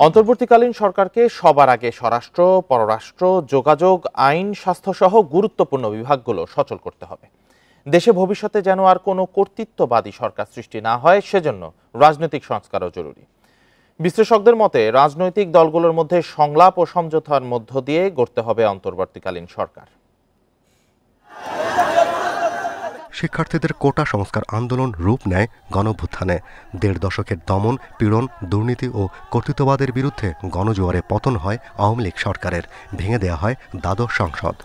অন্তর্বর্তীকালীন সরকারকে সবার আগে স্বরাষ্ট্র, পররাষ্ট্র, যোগাযোগ, আইন, স্বাস্থ্যসহ গুরুত্বপূর্ণ বিভাগগুলো সচল করতে হবে। দেশে ভবিষ্যতে যেন আর কোনো কর্তৃত্ববাদী সরকার সৃষ্টি না হয়, সেজন্য রাজনৈতিক সংস্কারও জরুরি। বিশ্লেষকদের মতে রাজনৈতিক দলগুলোর মধ্যে সংলাপ ও সমঝোতার মধ্য দিয়ে গড়তে হবে অন্তর্বর্তীকালীন সরকার। শিক্ষার্থীদের কোটা সংস্কার আন্দোলন রূপ নেয় গণঅভ্যুত্থানে। ১.৫ দশকের দমন, পীড়ন, দুর্নীতি ও কর্তৃত্ববাদের বিরুদ্ধে গণজোয়ারে পতন হয় আওয়ামী লীগ সরকারের। ভেঙে দেয়া হয় দ্বাদশ সংসদ।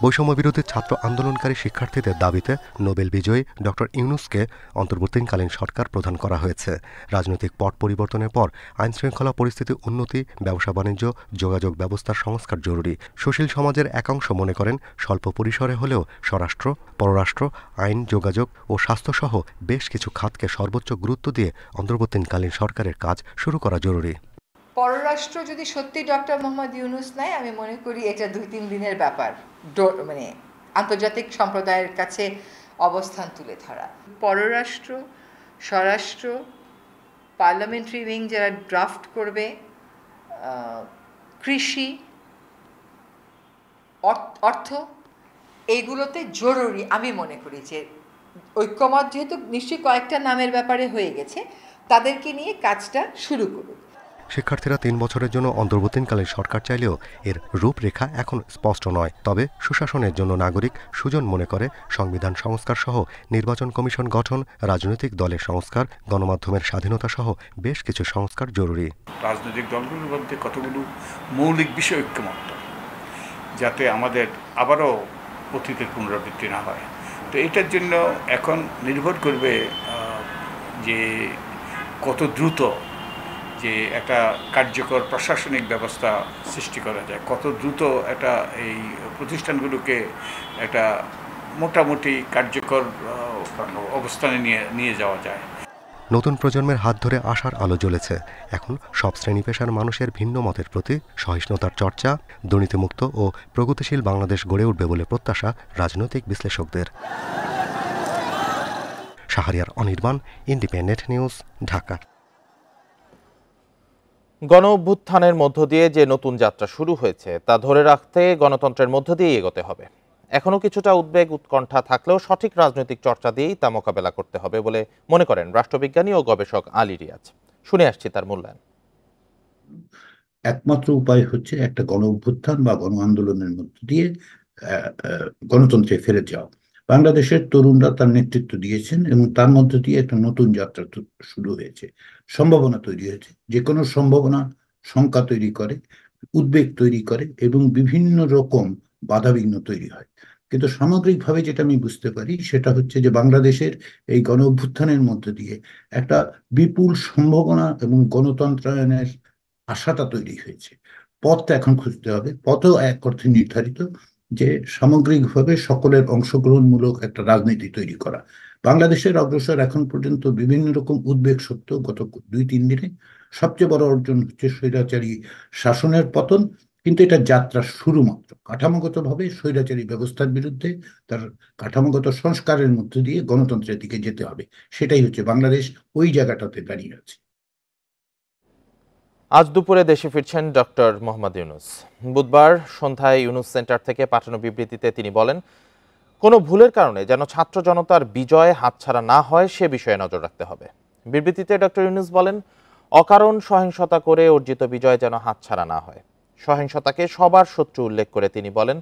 বৈষম্য বিরোধী ছাত্র আন্দোলনকারী শিক্ষার্থীদের দাবিতে নোবেল বিজয়ী ডক্টর ইউনূসকে অন্তর্বর্তীকালীন সরকার প্রধান করা হয়েছে। রাজনৈতিক পট পরিবর্তনের পর আইনশৃঙ্খলা পরিস্থিতি উন্নতি, ব্যবসা বাণিজ্য, যোগাযোগ ব্যবস্থার সংস্কার জরুরি। সুশীল সমাজের একাংশ মনে করেন স্বল্প পরিসরে হলেও স্বরাষ্ট্র, পররাষ্ট্র, আইন, যোগাযোগ ও স্বাস্থ্যসহ বেশ কিছু খাতকে সর্বোচ্চ গুরুত্ব দিয়ে অন্তর্বর্তীকালীন সরকারের কাজ শুরু করা জরুরি। পররাষ্ট্র যদি সত্যি ডক্টর মোহাম্মদ ইউনূস নেয়, আমি মনে করি এটা ২-৩ দিনের ব্যাপার, মানে আন্তর্জাতিক সম্প্রদায়ের কাছে অবস্থান তুলে ধরা। পররাষ্ট্র, স্বরাষ্ট্র, পার্লামেন্টারি উইং যারা ড্রাফট করবে, কৃষি, অর্থ, এইগুলোতে জরুরি। আমি মনে করি যে ঐক্যমত যেহেতু নিশ্চয়ই কয়েকটা নামের ব্যাপারে হয়ে গেছে, তাদেরকে নিয়ে কাজটা শুরু করুক। শিক্ষার্থীরা ৩ বছরের জন্য অন্তর্বর্তীকালীন সরকার চাইলেও এর রূপরেখা এখন স্পষ্ট নয়। তবে সুশাসনের জন্য নাগরিক সুজন মনে করে সংবিধান সংস্কার সহ নির্বাচন কমিশন গঠন, রাজনৈতিক দলের সংস্কার, গণমাধ্যমের স্বাধীনতা সহ বেশ কিছু সংস্কার জরুরি। রাজনৈতিক দলগুলোর মধ্যে কতগুলো মৌলিক বিষয় ঐক্যমত্য, যাতে আমাদের আবারও অতীতের পুনরাবৃত্তি না হয়। তো এটার জন্য এখন নির্ভর করবে যে কত দ্রুত যে একটা কার্যকর প্রশাসনিক ব্যবস্থা সৃষ্টি করা যায়, কত দ্রুত একটা এই প্রতিষ্ঠানগুলোকে একটা মোটামুটি কার্যকর অবস্থানে নিয়ে যাওয়া যায়। নতুন প্রজন্মের হাত ধরে আশার আলো জ্বলেছে। এখন সব শ্রেণী পেশার মানুষের ভিন্ন মতের প্রতি সহিষ্ণুতার চর্চা, দুর্নীতিমুক্ত ও প্রগতিশীল বাংলাদেশ গড়ে উঠবে বলে প্রত্যাশা রাজনৈতিক বিশ্লেষকদের। Shahriar Anirban, independent news, Dhaka. গণ অভ্যুত্থানের মধ্য দিয়ে যে নতুন যাত্রা শুরু হয়েছে তা ধরে রাখতে গণতন্ত্রের মধ্য দিয়ে এগোতে হবে। এখনো কিছুটা উদ্বেগ উৎকণ্ঠা থাকলেও সঠিক রাজনৈতিক চর্চা দিয়েই তা মোকাবেলা করতে হবে বলে মনে করেন রাষ্ট্রবিজ্ঞানী ও গবেষক আলী রিয়াজ। শুনে আসছি তার মূল্যায়ন। একমাত্র উপায় হচ্ছে একটা গণ অভ্যুত্থান বা গণ আন্দোলনের মধ্য দিয়ে গণতন্ত্রে ফেরত যাওয়া। বাংলাদেশের তরুণরা তার নেতৃত্ব দিয়েছেন এবং তার মধ্য দিয়ে একটা নতুন যাত্রা শুরু হয়েছে, সম্ভাবনা তৈরি হয়েছে। যে কোনো সম্ভাবনা শঙ্কা তৈরি করে, উদ্বেগ তৈরি করে এবং বিভিন্ন রকম বাধাবিঘ্ন তৈরি হয়। কিন্তু সামগ্রিকভাবে যেটা আমি বুঝতে পারি সেটা হচ্ছে যে বাংলাদেশের এই গণ অভ্যুত্থানের মধ্য দিয়ে একটা বিপুল সম্ভাবনা এবং গণতন্ত্রায়নের আশাটা তৈরি হয়েছে। পথটা এখন খুঁজতে হবে। পথও এক অর্থে নির্ধারিত, যে সামগ্রিকভাবে সকলের অংশগ্রহণমূলক একটা রাজনীতি তৈরি করা। বাংলাদেশের অগ্রসর এখন পর্যন্ত বিভিন্ন রকম উদ্বেগ সত্য গত ২-৩ দিনে। সবচেয়ে বড় অর্জন হচ্ছে স্বৈরাচারী শাসনের পতন, কিন্তু এটা যাত্রা শুরু মাত্র। কাঠামোগতভাবে স্বৈরাচারী ব্যবস্থার বিরুদ্ধে তার কাঠামোগত সংস্কারের মধ্য দিয়ে গণতন্ত্রের দিকে যেতে হবে। সেটাই হচ্ছে বাংলাদেশ ওই জায়গাটাতে দাঁড়িয়ে আছে। আজ দুপুরে দেশে ফিরছেন ডক্টর মোহাম্মদ ইউনূস। বুধবার সন্ধ্যায় ইউনূস সেন্টার থেকে পাঠানো বিবৃতিতে তিনি বলেন, কোনো ভুলের কারণে যেন ছাত্র জনতার বিজয় হাতছাড়া না হয় সে বিষয়ে নজর রাখতে হবে। বিবৃতিতে ডক্টর ইউনূস বলেন, অকারণ সহিংসতা করে অর্জিত বিজয় যেন হাতছাড়া না হয়। সহিংসতাকে সবার শত্রু উল্লেখ করে তিনি বলেন,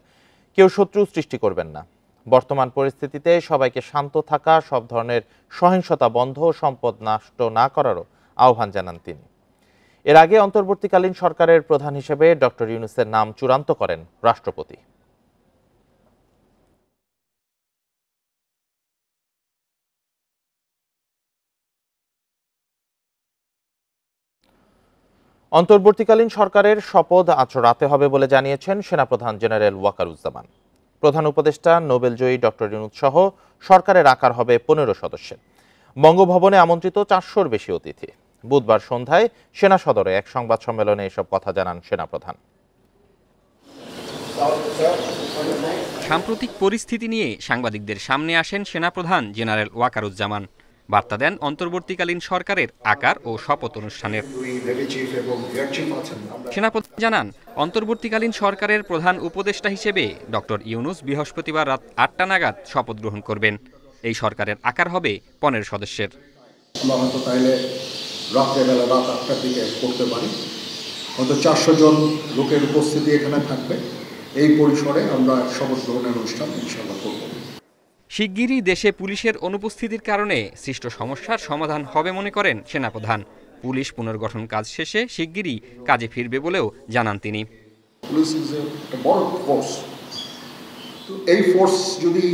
কেউ শত্রু সৃষ্টি করবেন না। বর্তমান পরিস্থিতিতে সবাইকে শান্ত থাকা, সব ধরনের সহিংসতা বন্ধ, সম্পদ নষ্ট না করারও আহ্বান জানান তিনি। এর আগে অন্তর্বর্তীকালীন সরকারের প্রধান হিসেবে ডক্টর ইউনূসের নাম চূড়ান্ত করেন রাষ্ট্রপতি। অন্তর্বর্তীকালীন সরকারের শপথ আজ রাতে হবে বলে জানিয়েছেন সেনাপ্রধান জেনারেল ওয়াকারুজ্জামান। প্রধান উপদেষ্টা, নোবেলজয়ী ডক্টর ইউনূস সহ সরকারের আকার হবে ১৫ সদস্যের। বঙ্গভবনে আমন্ত্রিত ৪০০-র বেশি অতিথি। বুধবার সন্ধ্যায় সেনা সদরে এক সংবাদ সম্মেলনে এসব কথা জানান সেনাপ্রধান। সাম্প্রতিক পরিস্থিতি নিয়ে সাংবাদিকদের সামনে আসেন সেনাপ্রধান জেনারেল ওয়াকারুজ্জামান। বার্তা দেন অন্তর্বর্তীকালীন সরকারের আকার ও শপথ অনুষ্ঠানের। সেনাপ্রধান জানান, অন্তর্বর্তীকালীন সরকারের প্রধান উপদেষ্টা হিসেবে ডক্টর ইউনূস বৃহস্পতিবার রাত ৮টা নাগাদ শপথ গ্রহণ করবেন। এই সরকারের আকার হবে ১৫ সদস্যের। আমরা হয়তো তাইলে রাত্রেবেলা রাত ৮টার দিকে করতে পারি, হয়তো ৪০০ জন লোকের উপস্থিতি এখানে থাকবে। এই পরিসরে আমরা শপথ গ্রহণের অনুষ্ঠান ইনশাআল্লাহ করব। শিগগিরই দেশে পুলিশের অনুপস্থিতির কারণে সৃষ্ট সমস্যার সমাধান হবে মনে করেন সেনাপ্রধান। পুলিশ পুনর্গঠন কাজ শেষে শিগগিরই কাজে ফিরবে বলেও জানান তিনি। পুলিশ ইজ একটা বড় ফোর্স, তো এই ফোর্স যদি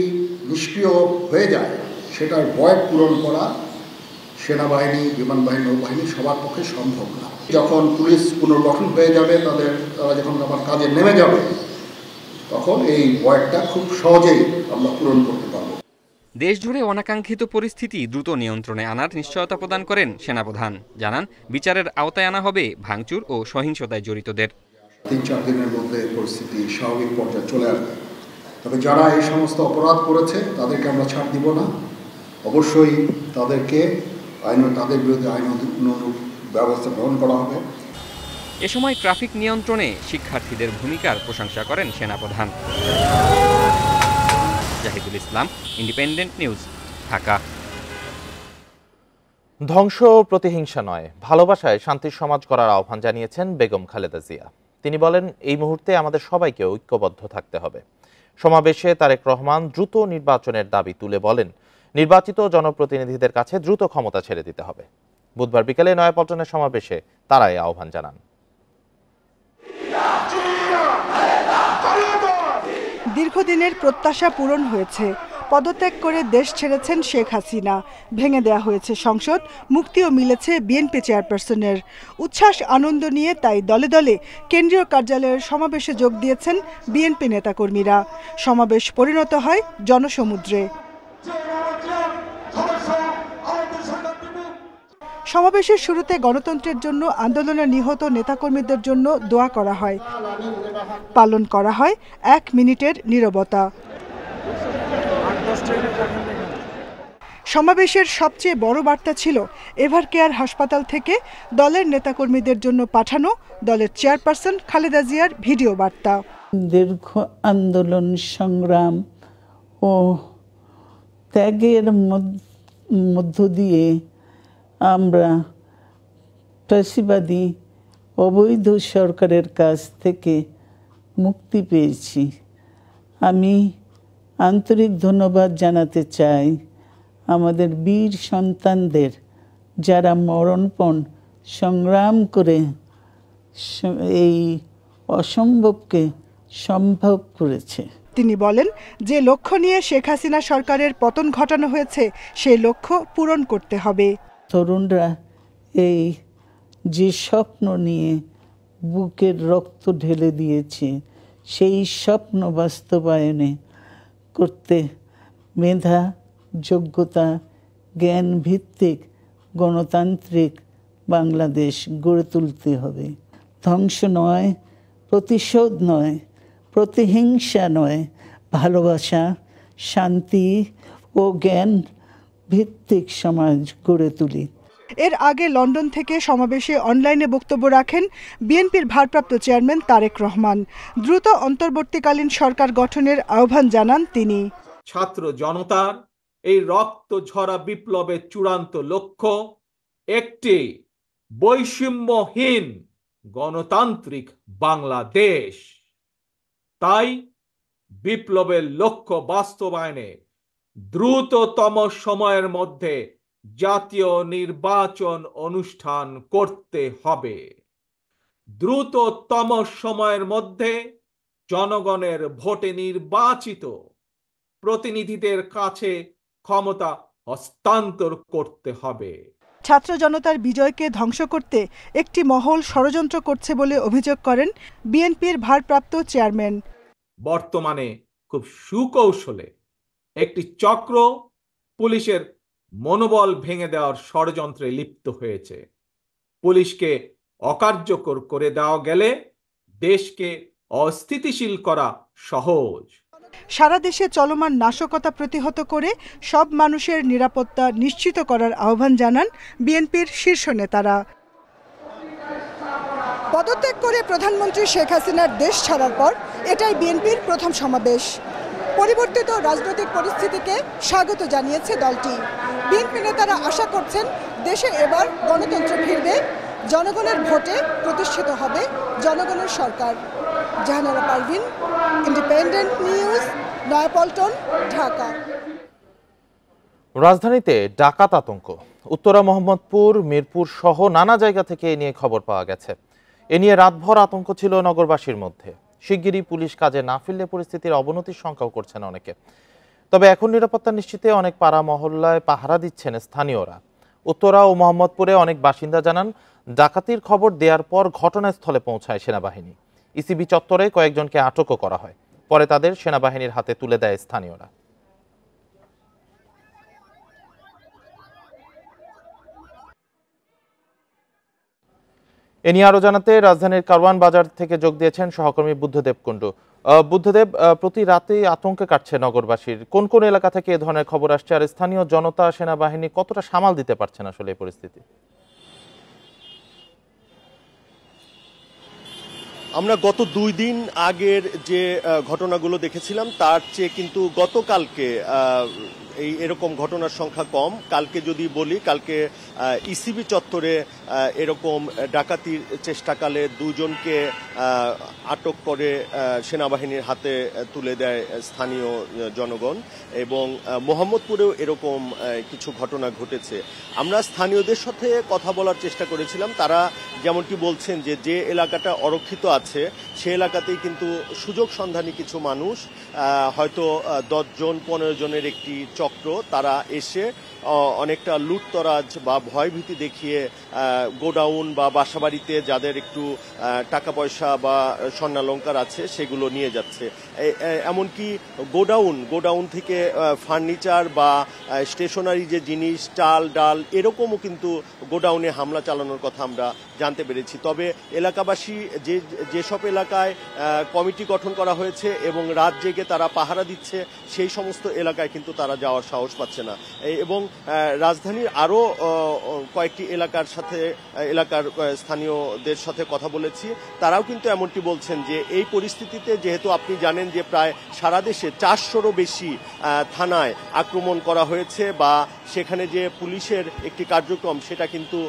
নিষ্ক্রিয় হয়ে যায় সেটার ভয় পূরণ করা সেনাবাহিনী, বিমান বাহিনী, নৌবাহিনী সবার পক্ষে সম্ভব না। যখন পুলিশ পুনর্গঠন হয়ে যাবে, তারা যখন আবার কাজে নেমে যাবে, তখন এই ভয়টা খুব সহজেই আমরা পূরণ করতে পারব। দেশজুড়ে অনাকাঙ্ক্ষিত পরিস্থিতি দ্রুত নিয়ন্ত্রণে আনার নিশ্চয়তা প্রদান করেন সেনাপ্রধান। জানান, বিচারের আওতায় আনা হবে ভাঙচুর ও সহিংসতায় জড়িতদের। ৩-৪ দিনের মধ্যে পরিস্থিতি স্বাভাবিক পর্যায়ে চলে আসবে। তবে যারা এই সমস্ত অপরাধ করেছে তাদেরকে আমরা ছাড় দিব না। অবশ্যই তাদের বিরুদ্ধে আইন অনুরূপ ব্যবস্থা গ্রহণ করা হবে। এ সময় ট্রাফিক নিয়ন্ত্রণে শিক্ষার্থীদের ভূমিকার প্রশংসা করেন সেনাপ্রধান। জাহিদুল ইসলাম, ইন্ডিপেন্ডেন্ট নিউজ, ঢাকা। ধ্বংস প্রতিহিংসা নয়, ভালোবাসায় শান্তির সমাজ গড়ার আহ্বান জানিয়েছেন বেগম খালেদা জিয়া। তিনি বলেন, এই মুহূর্তে আমাদের সবাইকে ঐক্যবদ্ধ থাকতে হবে। সমাবেশে তারেক রহমান দ্রুত নির্বাচনের দাবি তুলে বলেন, নির্বাচিত জনপ্রতিনিধিদের কাছে দ্রুত ক্ষমতা ছেড়ে দিতে হবে। বুধবার বিকেলে নয়াপল্টনের সমাবেশে তারা এই আহ্বান জানান। দীর্ঘদিনের প্রত্যাশা পূরণ হয়েছে। পদত্যাগ করে দেশ ছেড়েছেন শেখ হাসিনা। ভেঙে দেয়া হয়েছে সংসদ, মুক্তিও মিলেছে বিএনপি চেয়ারপারসনের। উচ্ছ্বাস আনন্দ নিয়ে তাই দলে দলে কেন্দ্রীয় কার্যালয়ের সমাবেশে যোগ দিয়েছেন বিএনপি নেতাকর্মীরা। সমাবেশ পরিণত হয় জনসমুদ্রে। সমাবেশের শুরুতে গণতন্ত্রের জন্য আন্দোলনে নিহত নেতাকর্মীদের জন্য দোয়া করা হয়। পালন করা হয় ১ মিনিটের নীরবতা। সমাবেশের সবচেয়ে বড় বার্তা ছিল এভারকেয়ার হাসপাতাল থেকে দলের নেতাকর্মীদের জন্য পাঠানো দলের চেয়ারপারসন খালেদা জিয়ার ভিডিও বার্তা। দীর্ঘ আন্দোলন, সংগ্রাম ও ত্যাগের মধ্য দিয়ে আমরা ফ্যাসিবাদী অবৈধ সরকারের কাছ থেকে মুক্তি পেয়েছি। আমি আন্তরিক ধন্যবাদ জানাতে চাই আমাদের বীর সন্তানদের, যারা মরণপণ সংগ্রাম করে এই অসম্ভবকে সম্ভব করেছে। তিনি বলেন, যে লক্ষ্য নিয়ে শেখ হাসিনা সরকারের পতন ঘটানো হয়েছে সেই লক্ষ্য পূরণ করতে হবে। তরুণরা এই যে স্বপ্ন নিয়ে বুকের রক্ত ঢেলে দিয়েছে, সেই স্বপ্ন বাস্তবায়নে করতে মেধা, যোগ্যতা, জ্ঞান ভিত্তিক গণতান্ত্রিক বাংলাদেশ গড়ে তুলতে হবে। ধ্বংস নয়, প্রতিশোধ নয়, প্রতিহিংসা নয়, ভালোবাসা, শান্তি ও জ্ঞান ভিত্তিক সমাজ গড়ে তুলি। এর আগে লন্ডন থেকে সমাবেশে অনলাইনে বক্তব্য রাখেন বিএনপির ভারপ্রাপ্ত চেয়ারম্যান তারেক রহমান। দ্রুত অন্তর্বর্তীকালীন সরকার গঠনের আহ্বান জানান তিনি। ছাত্র জনতার এই রক্ত ঝরা বিপ্লবের চূড়ান্ত লক্ষ্য একটি বৈষম্যহীন গণতান্ত্রিক বাংলাদেশ। তাই বিপ্লবের লক্ষ্য বাস্তবায়নে দ্রুততম সময়ের মধ্যে জাতীয় নির্বাচন অনুষ্ঠান করতে হবে। দ্রুততম সময়ের মধ্যে জনগণের ভোটে নির্বাচিত প্রতিনিধিদের কাছে ক্ষমতা হস্তান্তর করতে হবে। ছাত্র জনতার বিজয়কে ধ্বংস করতে একটি মহল ষড়যন্ত্র করছে বলে অভিযোগ করেন বিএনপির ভারপ্রাপ্ত চেয়ারম্যান। বর্তমানে খুব সুকৌশলে একটি চক্র পুলিশের মনোবল ভেঙে দেওয়ার ষড়যন্ত্রে লিপ্ত হয়েছে। পুলিশকে অকার্যকর করে দেওয়া গেলে দেশকে অস্থিতিশীল করা সহজ। সারা দেশে চলমান নাশকতা প্রতিহত করে সব মানুষের নিরাপত্তা নিশ্চিত করার আহ্বান জানান বিএনপির শীর্ষ নেতারা। পদত্যাগ করে প্রধানমন্ত্রী শেখ হাসিনার দেশ ছাড়ার পর এটাই বিএনপির প্রথম সমাবেশ। পরিবর্তিত রাজনৈতিক পরিস্থিতিকে স্বাগত জানিয়েছে দলটি। বিএনপি নেতারা আশা করছেন দেশে এবার গণতন্ত্র ফিরবে, জনগণের ভোটে প্রতিষ্ঠিত হবে জনগণের সরকার। Jahanara Parvin, independent news, Nayapaltan, Dhaka. রাজধানীতে ডাকাত আতঙ্ক। উত্তরা, মোহাম্মদপুর, মিরপুর সহ নানা জায়গা থেকে এ নিয়ে খবর পাওয়া গেছে। এ নিয়ে রাতভর আতঙ্ক ছিল নগরবাসীর মধ্যে। শিগগিরই পুলিশ কাজে না ফিরলে পরিস্থিতির অবনতির শঙ্কাও করছেন অনেকে। তবে এখন নিরাপত্তা নিশ্চিতে অনেক পাড়া মহল্লায় পাহারা দিচ্ছেন স্থানীয়রা। উত্তরা ও মোহাম্মদপুরে অনেক বাসিন্দা জানান, ডাকাতির খবর দেওয়ার পর ঘটনাস্থলে পৌঁছায় সেনাবাহিনী। ইসিবি চত্বরে কয়েকজনকে আটকও করা হয়। পরে তাদের সেনাবাহিনীর হাতে তুলে দেয় স্থানীয়রা। এ নিয়ে আরো জানাতে রাজধানীর কারওয়ান বাজার থেকে যোগ দিয়েছেন সহকর্মী বুদ্ধদেব কুণ্ডু। বুদ্ধদেব, প্রতি রাতেই আতঙ্কে কাটছে নগরবাসীর। কোন কোন এলাকা থেকে এ ধরনের খবর আসছে, আর স্থানীয় জনতা সেনাবাহিনী কতটা সামাল দিতে পারছেন আসলে এই পরিস্থিতি? আমরা গত 2 দিন আগের যে ঘটনাগুলো দেখেছিলাম তার চেয়ে কিন্তু গতকালকে এরকম ঘটনার সংখ্যা কম। কালকে যদি বলি, কালকে ইসিবি চত্বরে এরকম ডাকাতির চেষ্টাকালে 2 জনকে আটক করে সেনাবাহিনীর হাতে তুলে দেয় স্থানীয় জনগণ, এবং মোহাম্মদপুরেও এরকম কিছু ঘটনা ঘটেছে। আমরা স্থানীয়দের সাথে কথা বলার চেষ্টা করেছিলাম। তারা যেমনটি বলছেন যে এলাকাটা অরক্ষিত আছে সে এলাকাতেই কিন্তু সুযোগ সন্ধানী কিছু মানুষ, হয়তো 10 জন 15 জনের একটি চক্র, তারা এসে অনেকটা লুটতরাজ বা ভয়ভীতি দেখিয়ে গোডাউন বা বাসাবাড়িতে যাদের একটু টাকা পয়সা বা স্বর্ণালংকার আছে সেগুলো নিয়ে যাচ্ছে। এমনকি গোডাউন থেকে ফার্নিচার বা স্টেশনারি যে জিনিস, চাল ডাল এরকমও কিন্তু গোডাউনে হামলা চালানোর কথা আমরা জানতে পেরেছি। তবে এলাকাবাসী যেসব এলাকায় কমিটি গঠন করা হয়েছে এবং রাত জেগে তারা পাহারা দিচ্ছে সেই সমস্ত এলাকায় কিন্তু তারা যাওয়ার সাহস পাচ্ছে না। এবং রাজধানীর আরও কয়েকটি এলাকার স্থানীয়দের সাথে কথা বলেছি, তারাও কিন্তু এমনটি বলছেন যে এই পরিস্থিতিতে, যেহেতু আপনি জানেন যে প্রায় সারা দেশে 400রও বেশি থানায় আক্রমণ করা হয়েছে বা সেখানে যে পুলিশের একটি কার্যক্রম সেটা কিন্তু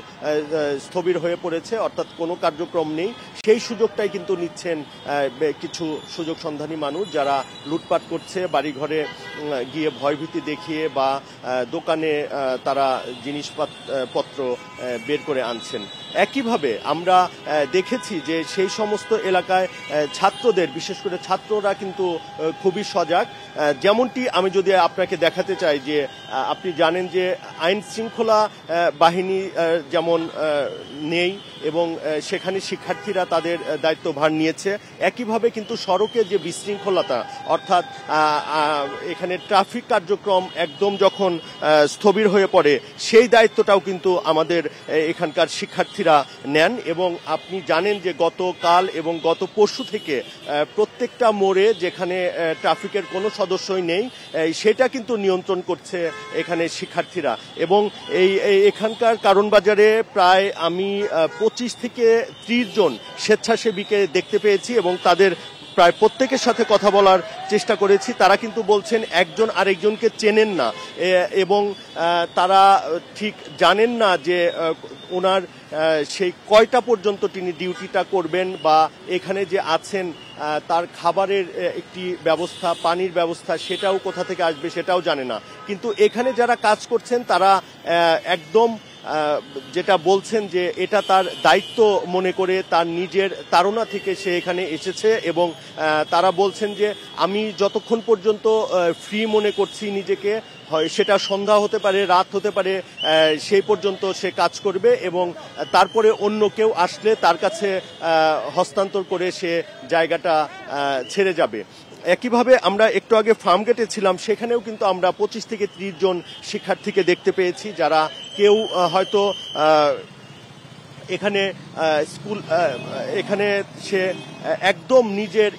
স্থবির হয়ে পড়েছে, অর্থাৎ কোনো কার্যক্রম নেই। সেই সুযোগটাই কিন্তু নিচ্ছেন কিছু সুযোগ সন্ধানী মানুষ, যারা লুটপাট করছে, বাড়িঘরে গিয়ে ভয়ভীতি দেখিয়ে বা দোকানে তারা জিনিসপত্র বের করে আনছেন। একইভাবে আমরা দেখেছি যে সেই সমস্ত এলাকায় ছাত্রদের, বিশেষ করে ছাত্ররা কিন্তু খুবই সজাগ। যেমনটি আমি যদি আপনাকে দেখাতে চাই যে আপনি জানেন যে আইন শৃঙ্খলা বাহিনী যেমন নেই এবং সেখানে শিক্ষার্থীরা তাদের দায়িত্বভার নিয়েছে, একইভাবে কিন্তু সড়কে যে বিশৃঙ্খলতা, অর্থাৎ এখানে ট্রাফিক কার্যক্রম একদম যখন স্থবির হয়ে পড়ে সেই দায়িত্বটাও কিন্তু আমাদের এখানকার শিক্ষার্থীরা নেন। এবং আপনি জানেন যে গতকাল এবং গত পরশু থেকে প্রত্যেকটা মোড়ে যেখানে ট্রাফিকের কোনো সদস্যই নেই সেটা কিন্তু নিয়ন্ত্রণ করছে এখানে শিক্ষার্থীরা। এবং এখানকার কারওয়ান বাজারে প্রায় আমি 25 থেকে 30 জন স্বেচ্ছাসেবীকে দেখতে পেয়েছি এবং তাদের প্রায় প্রত্যেকের সাথে কথা বলার চেষ্টা করেছি। তারা কিন্তু বলছেন একজন আরেকজনকে চেনেন না এবং তারা ঠিক জানেন না যে ওনার সেই কয়টা পর্যন্ত তিনি ডিউটিটা করবেন বা এখানে যে আছেন তার খাবারের একটি ব্যবস্থা, পানির ব্যবস্থা সেটাও কোথা থেকে আসবে সেটাও জানে না। কিন্তু এখানে যারা কাজ করছেন তারা একদম যেটা বলছেন যে এটা তার দায়িত্ব মনে করে, তার নিজের তাড়না থেকে সে এখানে এসেছে এবং তারা বলছেন যে আমি যতক্ষণ পর্যন্ত ফ্রি মনে করছি নিজেকে, হয় সেটা সন্ধ্যা হতে পারে, রাত হতে পারে, সেই পর্যন্ত সে কাজ করবে এবং তারপরে অন্য কেউ আসলে তার কাছে হস্তান্তর করে সে জায়গাটা ছেড়ে যাবে। একইভাবে আমরা একটু আগে ফার্ম গেটে ছিলাম, সেখানেও কিন্তু আমরা 25 থেকে 30 জন শিক্ষার্থীকে দেখতে পেয়েছি, যারা কেউ হয়তো এখানে এখানে সে একদম নিজের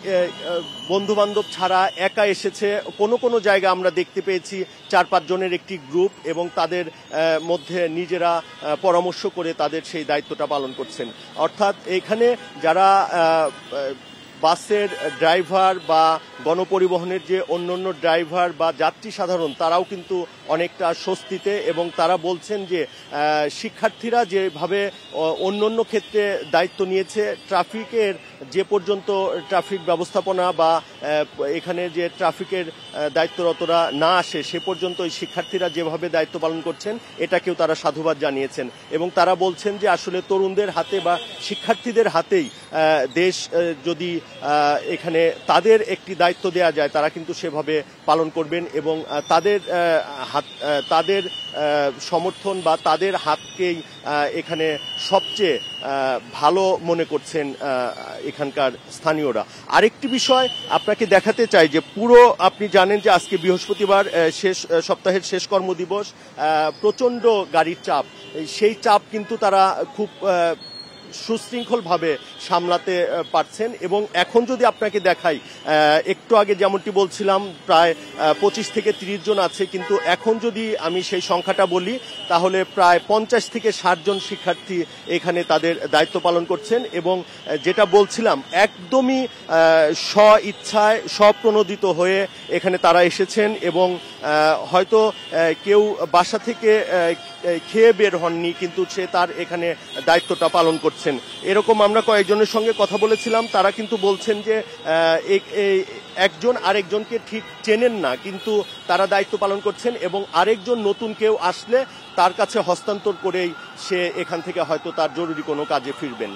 বন্ধুবান্ধব ছাড়া একা এসেছে। কোনো জায়গা আমরা দেখতে পেয়েছি 4-5 জনের একটি গ্রুপ এবং তাদের মধ্যে নিজেরা পরামর্শ করে তাদের সেই দায়িত্বটা পালন করছেন। অর্থাৎ এখানে যারা বাসের ড্রাইভার বা গণপরিবহনের যে অন্যান্য ড্রাইভার বা যাত্রী সাধারণ তারাও কিন্তু অনেকটা স্বস্তিতে, এবং তারা বলছেন যে শিক্ষার্থীরা যেভাবে অন্যান্য ক্ষেত্রে দায়িত্ব নিয়েছে, ট্রাফিকের যে পর্যন্ত ট্রাফিক ব্যবস্থাপনা বা এখানে যে ট্রাফিকের দায়িত্বরতরা না আসে সে পর্যন্ত এই শিক্ষার্থীরা যেভাবে দায়িত্ব পালন করছেন এটাকেও তারা সাধুবাদ জানিয়েছেন। এবং তারা বলছেন যে আসলে তরুণদের হাতে বা শিক্ষার্থীদের হাতেই দেশ যদি এখানে তাদের একটি দায়িত্ব দেয়া যায় তারা কিন্তু সেভাবে পালন করবেন, এবং তাদের সমর্থন বা তাদের হাতকেই এখানে সবচেয়ে ভালো মনে করছেন এখানকার স্থানীয়রা। আরেকটি বিষয় আপনাকে দেখাতে চাই যে পুরো আপনি জানেন যে আজকে বৃহস্পতিবার সপ্তাহের শেষ কর্মদিবস, প্রচণ্ড গাড়ির চাপ, সেই চাপ কিন্তু তারা খুব সুশৃঙ্খলভাবে সামলাতে পারছেন। এবং এখন যদি আপনাকে দেখাই, একটু আগে যেমনটি বলছিলাম প্রায় 25 থেকে 30 জন আছে, কিন্তু এখন যদি আমি সেই সংখ্যাটা বলি তাহলে প্রায় 50 থেকে 60 জন শিক্ষার্থী এখানে তাদের দায়িত্ব পালন করছেন। এবং যেটা বলছিলাম একদমই স্ব-ইচ্ছায় স্বপ্রণোদিত হয়ে এখানে তারা এসেছেন, এবং হয়তো কেউ বাসা থেকে খেয়ে বের হননি, কিন্তু সে তার এখানে দায়িত্বটা পালন করছেন। এরকম আমরা কয়েকজনের সঙ্গে কথা বলেছিলাম, তারা কিন্তু বলছেন যে একজন আরেকজনকে ঠিক চেনেন না, কিন্তু তারা দায়িত্ব পালন করছেন, এবং আরেকজন নতুন কেউ আসলে তার কাছে হস্তান্তর করেই সে এখান থেকে হয়তো তার জরুরি কোনো কাজে ফিরবেন।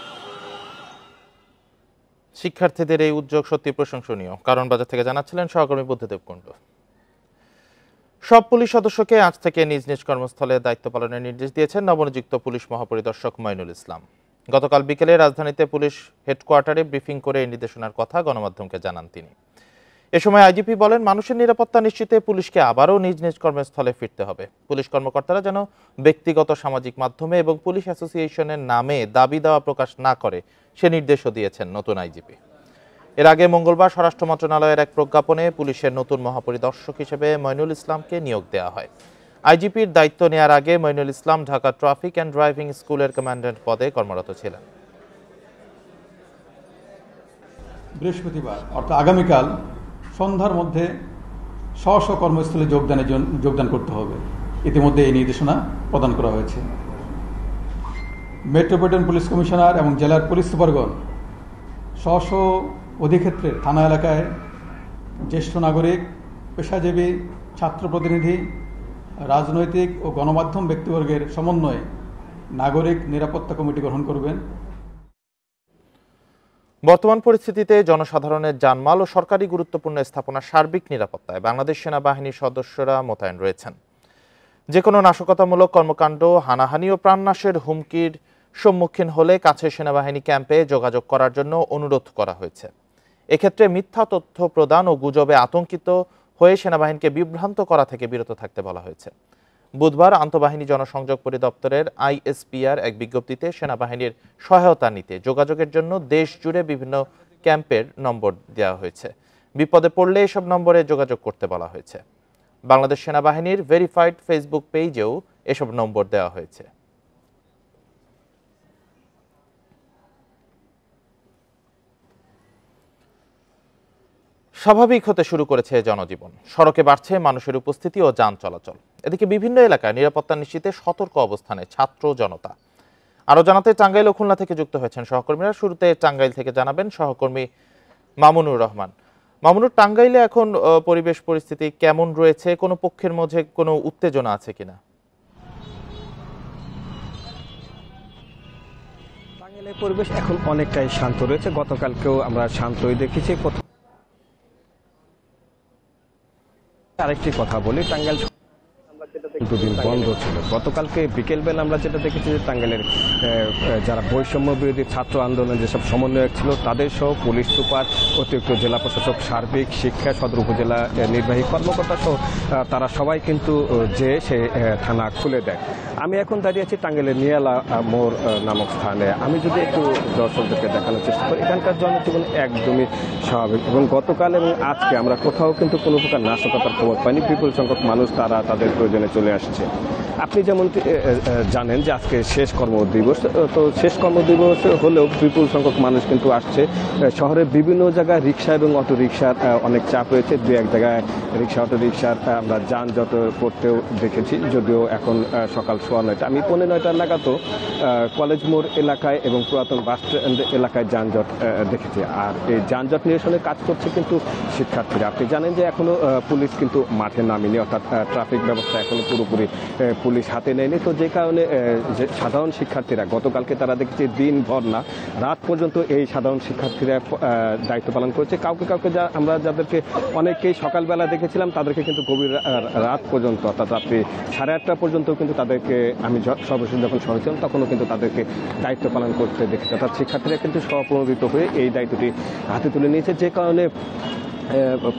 শিক্ষার্থীদের এই উদ্যোগ সত্যি প্রশংসনীয়। কারণ বাজার থেকে জানাচ্ছিলেন সহকর্মী বুদ্ধদেব কুণ্ডু। সব পুলিশ সদস্যকে আজ থেকে নিজ নিজ কর্মস্থলে দায়িত্ব পালনের নির্দেশ দিয়েছেন নবনিযুক্ত পুলিশ মহাপরিদর্শক মঈনুল ইসলাম। গতকাল বিকেলে রাজধানীতে পুলিশ হেডকোয়ার্টারে ব্রিফিং করে এই নির্দেশনার কথা গণমাধ্যমকে জানান তিনি। এ সময় আইজিপি বলেন, মানুষের নিরাপত্তা নিশ্চিতে পুলিশকে আবারও নিজ নিজ কর্মস্থলে ফিরতে হবে। পুলিশ কর্মকর্তারা যেন ব্যক্তিগত সামাজিক মাধ্যমে এবং পুলিশ অ্যাসোসিয়েশনের নামে দাবি দেওয়া প্রকাশ না করে সে নির্দেশও দিয়েছেন নতুন আইজিপি। এর আগে মঙ্গলবার স্বরাষ্ট্র মন্ত্রণালয়ের এক প্রজ্ঞাপনে পুলিশের নতুন মহাপরিদর্শক হিসেবে মঈনুল ইসলামকে নিয়োগ দেওয়া হয়। আইজিপির দায়িত্ব নেয়ার আগে মঈনুল ইসলাম ঢাকা ট্রাফিক অ্যান্ড ড্রাইভিং স্কুলের কমান্ড্যান্ট পদে কর্মরত ছিলেন। বৃহস্পতিবার অর্থাৎ আগামীকাল সন্ধ্যার মধ্যে স্ব কর্মস্থলে যোগদান করতে হবে। ইতিমধ্যে এই নির্দেশনা প্রদান করা হয়েছে। মেট্রোপলিটন পুলিশ কমিশনার এবং জেলার পুলিশ সুপারগণ স্ব অধিক্ষেত্রের থানা এলাকায় জ্যেষ্ঠ নাগরিক, পেশাজীবী, ছাত্র প্রতিনিধি, রাজনৈতিক ও গণমাধ্যম ব্যক্তিবর্গের সমন্বয়ে নাগরিক নিরাপত্তা কমিটি গঠন করবেন। বর্তমান পরিস্থিতিতে জনসাধারণের জানমাল ও সরকারি গুরুত্বপূর্ণ স্থাপনার সার্বিক নিরাপত্তায় বাংলাদেশ সেনাবাহিনীর সদস্যরা মোতায়েন রয়েছেন। যে কোনো নাশকতামূলক কর্মকাণ্ড, হানাহানি ও প্রাণনাশের হুমকির সম্মুখীন হলে কাছের সেনাবাহিনী ক্যাম্পে যোগাযোগ করার জন্য অনুরোধ করা হয়েছে। এক্ষেত্রে মিথ্যা তথ্য প্রদান ও গুজবে আতঙ্কিত হয়ে সেনাবাহিনীকে বিভ্রান্ত করা থেকে বিরত থাকতে বলা হয়েছে। বুধবার আন্তঃবাহিনী জনসংযোগ পরিদপ্তরের আইএসপিআর এক বিজ্ঞপ্তিতে সেনাবাহিনীর সহায়তা নিতে যোগাযোগের জন্য দেশ জুড়ে বিভিন্ন ক্যাম্পের নম্বর দেওয়া হয়েছে। বিপদে পড়লে এসব নম্বরে যোগাযোগ করতে বলা হয়েছে। বাংলাদেশ সেনাবাহিনীর ভেরিফাইড ফেসবুক পেজেও এসব নম্বর দেওয়া হয়েছে। স্বাভাবিক হতে শুরু করেছে জনজীবন। সড়কে বাড়ছে মানুষের উপস্থিতি ও যান চলাচল। এদিকে বিভিন্ন এলাকায় নিরাপত্তা নিশ্চিতে সতর্ক অবস্থানে ছাত্র জনতা। আরো জানাতে টাঙ্গাইল ও খুলনা থেকে যুক্ত হয়েছেন সহকর্মীরা। শুরুতে টাঙ্গাইল থেকে জানাবেন সহকর্মী মামুনুর রহমান। মামুনুর, টাঙ্গাইলে এখন পরিবেশ পরিস্থিতি কেমন রয়েছে? কোনো পক্ষের মধ্যে কোনো উত্তেজনা আছে কিনা? টাঙ্গাইলের পরিবেশ এখন অনেকটাই শান্ত রয়েছে। গতকালকেও আমরা শান্তই দেখেছি। আরেকটি কথা বলি, টাঙ্গাইল আমরা যেটা দুদিন বন্ধ ছিল। গতকালকে বিকেলবেলা আমরা যেটা দেখেছি যে টাঙ্গাইলের যারা বৈষম্য বিরোধী ছাত্র আন্দোলনের যেসব সমন্বয়ক ছিল তাদের সহ পুলিশ সুপার, অতিরিক্ত জেলা প্রশাসক, সার্বিক শিক্ষা সদর উপজেলা নির্বাহী কর্মকর্তা সহ তারা সবাই কিন্তু যে সে থানা খুলে দেয়। আমি এখন দাঁড়িয়ে আছি টাঙ্গাইলের নিয়ালা মোড় নামক স্থানে। আমি যদি একটু দর্শকদেরকে দেখানোর চেষ্টা করি, এখানকার জনজীবন একদমই স্বাভাবিক এবং গতকাল এবং আজকে আমরা কোথাও কিন্তু কোনো প্রকার নাশকতার খবর পাইনি। বিপুল সংখ্যক মানুষ তারা তাদের প্রয়োজনে চলে আসছে। আপনি যেমন জানেন যে আজকে শেষ কর্মদিবস, তো শেষ কর্মদিবস হলেও বিপুল সংখ্যক মানুষ কিন্তু আসছে। শহরের বিভিন্ন জায়গায় রিক্সা এবং অটো রিক্সার অনেক চাপ রয়েছে। দু এক জায়গায় রিক্সা অটো রিক্সার আমরা যানজট করতেও দেখেছি, যদিও এখন সকাল 9:15। আমি 9:15 নাগাদও কলেজ মোড় এলাকায় এবং পুরাতন বাস স্ট্যান্ড এলাকায় যানজট দেখেছি। আর এই যানজট নিরসনে কাজ করছে কিন্তু শিক্ষার্থীরা। আপনি জানেন যে এখনো পুলিশ কিন্তু মাঠে নামেনি, অর্থাৎ ট্রাফিক ব্যবস্থা এখনো পুরোপুরি পুলিশ হাতে নেয়নি। তো যে কারণে যে সাধারণ শিক্ষার্থীরা গতকালকে তারা দেখেছি দিনভর না রাত পর্যন্ত এই সাধারণ শিক্ষার্থীরা দায়িত্ব পালন করেছে। কাউকে আমরা যাদেরকে অনেকেই সকালবেলা দেখেছিলাম তাদেরকে কিন্তু গভীর রাত পর্যন্ত, অর্থাৎ রাত্রি 8:30 পর্যন্ত কিন্তু তাদেরকে আমি সর্বশেষ যখন শহরে ছিলাম তখনও কিন্তু তাদেরকে দায়িত্ব পালন করতে দেখেছি। অর্থাৎ শিক্ষার্থীরা কিন্তু স্বপ্রণোদিত হয়ে এই দায়িত্বটি হাতে তুলে নিয়েছে। যে কারণে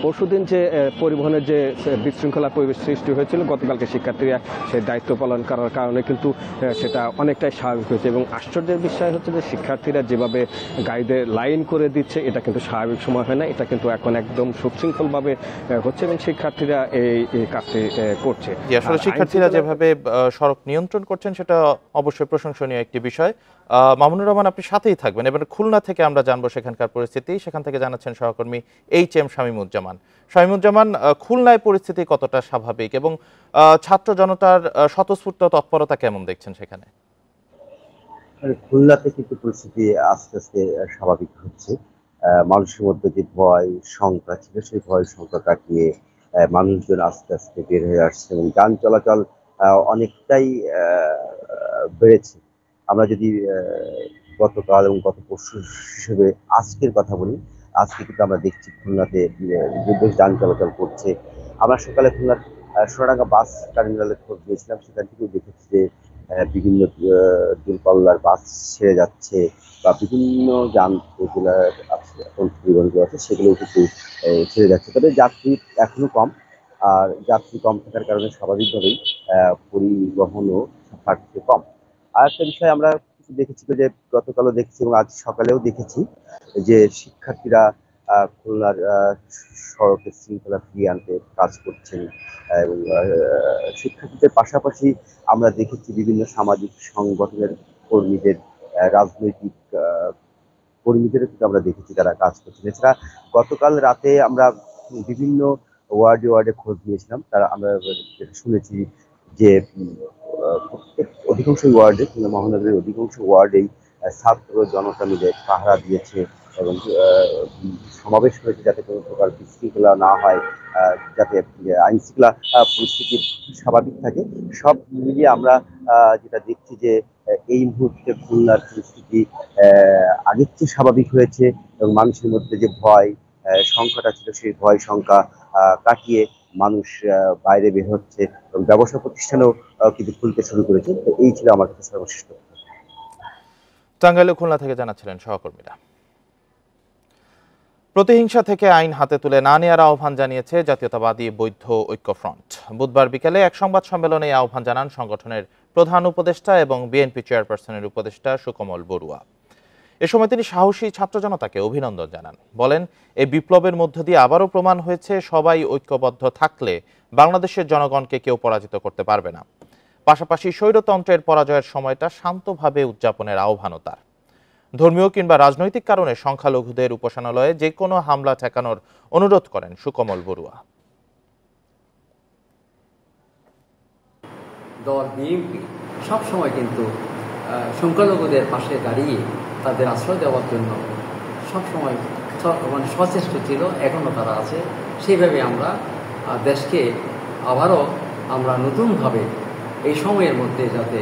পরশুদিন যে পরিবহনের যে বিশৃঙ্খলা পরিবেশ সৃষ্টি হয়েছিল, গতকালকে শিক্ষার্থীরা সেই দায়িত্ব পালন করার কারণে কিন্তু সেটা অনেকটাই স্বাভাবিক হয়েছে। এবং আশ্চর্যের বিষয় হচ্ছে যে শিক্ষার্থীরা যেভাবে গাইডের লাইন করে দিচ্ছে এটা কিন্তু স্বাভাবিক সময় হয় না, এটা কিন্তু এখন একদম সুশৃঙ্খলভাবে হচ্ছে এবং শিক্ষার্থীরা এই কাজটি করছে। আসলে শিক্ষার্থীরা যেভাবে সড়ক নিয়ন্ত্রণ করছেন সেটা অবশ্যই প্রশংসনীয় একটি বিষয়। মামুনুর রহমান, আপনি সাথেই থাকবেন। এবার খুলনা থেকে আমরা জানবো সেখানকার পরিস্থিতি। সেখান থেকে জানাচ্ছেন সহকর্মী HM শামীমুজ্জামান। শামীমুজ্জামান, খুলনায় পরিস্থিতি কতটা স্বাভাবিক এবং ছাত্র জনতার স্বতঃস্ফূর্ত তৎপরতা কেমন দেখছেন সেখানে? খুলনাতে কিন্তু পরিস্থিতি আস্তে আস্তে স্বাভাবিক হচ্ছে। মানুষের মধ্যে যে ভয় শঙ্কা ছিল সেই ভয় শঙ্কা কাটিয়ে মানুষজন আস্তে আস্তে বের হয়ে আসছে এবং যান চলাচল অনেকটাই বেড়েছে। আমরা যদি গতকাল এবং গত পরশু হিসেবে আজকের কথা বলি, আজকে কিন্তু আমরা দেখছি খুলনাতে বেশ যান চলাচল করছে। আমরা সকালে খুলনার সোনাডাঙ্গা বাস টার্মিনালে খোঁজ নিয়েছিলাম, সেখান থেকেও দেখেছি যে বিভিন্ন দূরপাল্লার বাস ছেড়ে যাচ্ছে বা বিভিন্ন যান যেগুলো আছে এখন পরিবহনগুলো আছে সেগুলো কিন্তু ছেড়ে যাচ্ছে। তবে যাত্রী এখনো কম, আর যাত্রী কম থাকার কারণে স্বাভাবিকভাবেই পরিবহনও তার থেকে কম। আর একটা বিষয় আমরা দেখেছি যে গতকালও দেখেছি এবং আজ সকালেও দেখেছি যে শিক্ষার্থীরা খুলনার সড়কে শৃঙ্খলা ফিরিয়ে আনতে কাজ করছেন এবং শিক্ষার্থীদের পাশাপাশি আমরা দেখেছি বিভিন্ন সামাজিক সংগঠনের কর্মীদের, রাজনৈতিক কর্মীদেরও কিন্তু আমরা দেখেছি তারা কাজ করছেন। এছাড়া গতকাল রাতে আমরা বিভিন্ন ওয়ার্ডে খোঁজ নিয়েছিলাম, তারা আমরা শুনেছি যে প্রত্যেক অধিকাংশ ওয়ার্ডে কিংবা মহানগরের অধিকাংশ ওয়ার্ডেই ছাত্র জনতা মিলে পাহারা দিয়েছে এবং সমাবেশ হয়েছে যাতে কোনো প্রকার বিশৃঙ্খলা না হয়, যাতে আইন শৃঙ্খলা পরিস্থিতি স্বাভাবিক থাকে। সব মিলিয়ে আমরা যেটা দেখছি যে এই মুহূর্তে খুলনার পরিস্থিতি আগের চেয়ে স্বাভাবিক হয়েছে এবং মানুষের মধ্যে যে ভয় সংখ্যাটা ছিল সেই ভয় সংখ্যা কাটিয়ে মানুষ বাইরে বের হচ্ছে এবং ব্যবসা প্রতিষ্ঠানও কিন্তু খুলতে শুরু করেছে। এই ছিল আমার কাছে সর্বশ্রেষ্ঠ। টাঙ্গাইলে খুলনা থেকে জানাচ্ছিলেন সহকর্মীরা। প্রতিহিংসা থেকে আইন হাতে তুলে না নেওয়ার আহ্বান জানিয়েছে জাতীয়তাবাদী বৌদ্ধ ঐক্যফ্রন্ট। বুধবার বিকেলে এক সংবাদ সম্মেলনে এই আহ্বান জানান সংগঠনের প্রধান উপদেষ্টা এবং বিএনপি চেয়ারপারসনের উপদেষ্টা সুকমল বড়ুয়া। এ সময় তিনি সাহসী ছাত্র জনতাকে অভিনন্দন জানান। বলেন, এই বিপ্লবের মধ্য দিয়ে আবারও প্রমাণ হয়েছে সবাই ঐক্যবদ্ধ থাকলে বাংলাদেশের জনগণকে কেউ পরাজিত করতে পারবে না। পাশাপাশি স্বৈরতন্ত্রের পরাজয়ের সময়টা শান্তভাবে উদযাপনের আহ্বানও তার। ধর্মীয় কিংবা রাজনৈতিক কারণে সংখ্যালঘুদের উপাসনালয়ে যে কোনো হামলা ঠেকানোর অনুরোধ করেন সুকমল বড়ুয়া। দল বিএনপি সবসময় কিন্তু সংখ্যালঘুদের পাশে দাঁড়িয়ে তাদের আশ্রয় দেওয়ার জন্য সবসময় সচেষ্ট ছিল, এখনও তারা আছে। সেইভাবে আমরা দেশকে আবারও আমরা নতুনভাবে এই সময়ের মধ্যে যাতে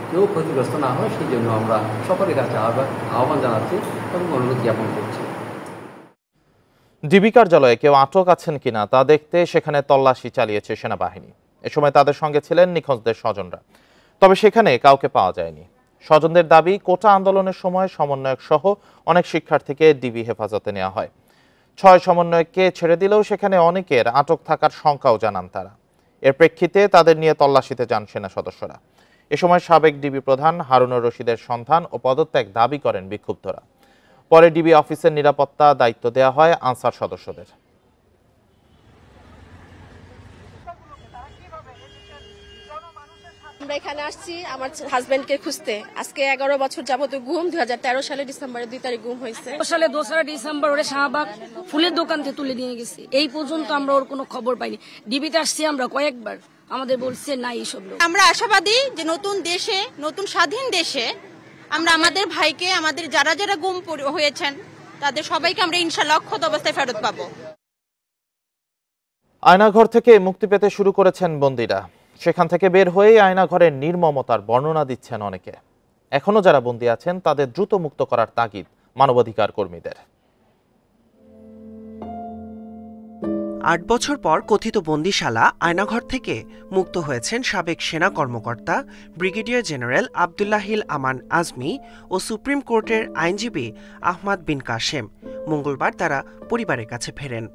কেউ ক্ষতিগ্রস্ত না হয় সেই জন্য আমরা সকলের কাছে আহ্বান জানাচ্ছি এবং অনুরোধ জ্ঞাপন করছি। ডিবি কার্যালয়ে কেউ আটক আছেন কিনা তা দেখতে সেখানে তল্লাশি চালিয়েছে সেনাবাহিনী। এ সময় তাদের সঙ্গে ছিলেন নিখোঁজদের স্বজনরা। তবে সেখানে কাউকে পাওয়া যায়নি। স্বজনদের দাবি, কোটা আন্দোলনের সময় সমন্বয়ক সহ অনেক শিক্ষার্থীকে ডিবি হেফাজতে নেওয়া হয়। 6 সমন্বয়ককে ছেড়ে দিলেও সেখানে অনেকের আটক থাকার শঙ্কাও জানান তারা। এর প্রেক্ষিতে তাদের নিয়ে তল্লাশিতে যান সেনা সদস্যরা। এ সময় সাবেক ডিবি প্রধান হারুনুর রশিদের সন্ধান ও পদত্যাগ দাবি করেন বিক্ষুব্ধরা। পরে ডিবি অফিসের নিরাপত্তা দায়িত্ব দেওয়া হয় আনসার সদস্যদের। আমরা এখানে আসছি আমার হাজবেন্ডকে খুঁজতে। আজকে 11 বছর যাবত গুম। 2013 সালে ডিসেম্বরের 2 তারিখ গুম হয়েছে। সালে 2 ডিসেম্বর ওরে শাহবাগ ফুলের দোকান থেকে তুলে নিয়ে গেছে। এই পর্যন্ত আমরা ওর কোনো খবর পাইনি। ডিবিতে আসছি আমরা কয়েকবার, আমাদের বলছে নাই এইসব লোক। আমরা আশাবাদী যে নতুন দেশে, নতুন স্বাধীন দেশে আমরা আমাদের ভাইকে, আমাদের যারা যারা গুম হয়েছেন তাদের সবাইকে আমরা ইনশাআল্লাহ অক্ষত অবস্থায় ফেরত পাবো। আয়নাঘর থেকে মুক্তি পেতে শুরু করেছেন বন্দীরা। সেখান থেকে বের হয়ে আয়নাঘরের নির্মমতার বর্ণনা দিচ্ছেন অনেকে। এখনো যারা বন্দী আছেন তাদের দ্রুত মুক্ত করার তাগিদ মানবাধিকার কর্মীদের। 8 বছর পর কথিত বন্দিশালা আয়নাঘর থেকে মুক্ত হয়েছেন সাবেক সেনা কর্মকর্তা ব্রিগেডিয়ার জেনারেল আবদুল্লাহিল আমান আজমি ও সুপ্রিম কোর্টের আইনজীবী আহমাদ বিন কাশেম। মঙ্গলবার তারা পরিবারের কাছে ফেরেন।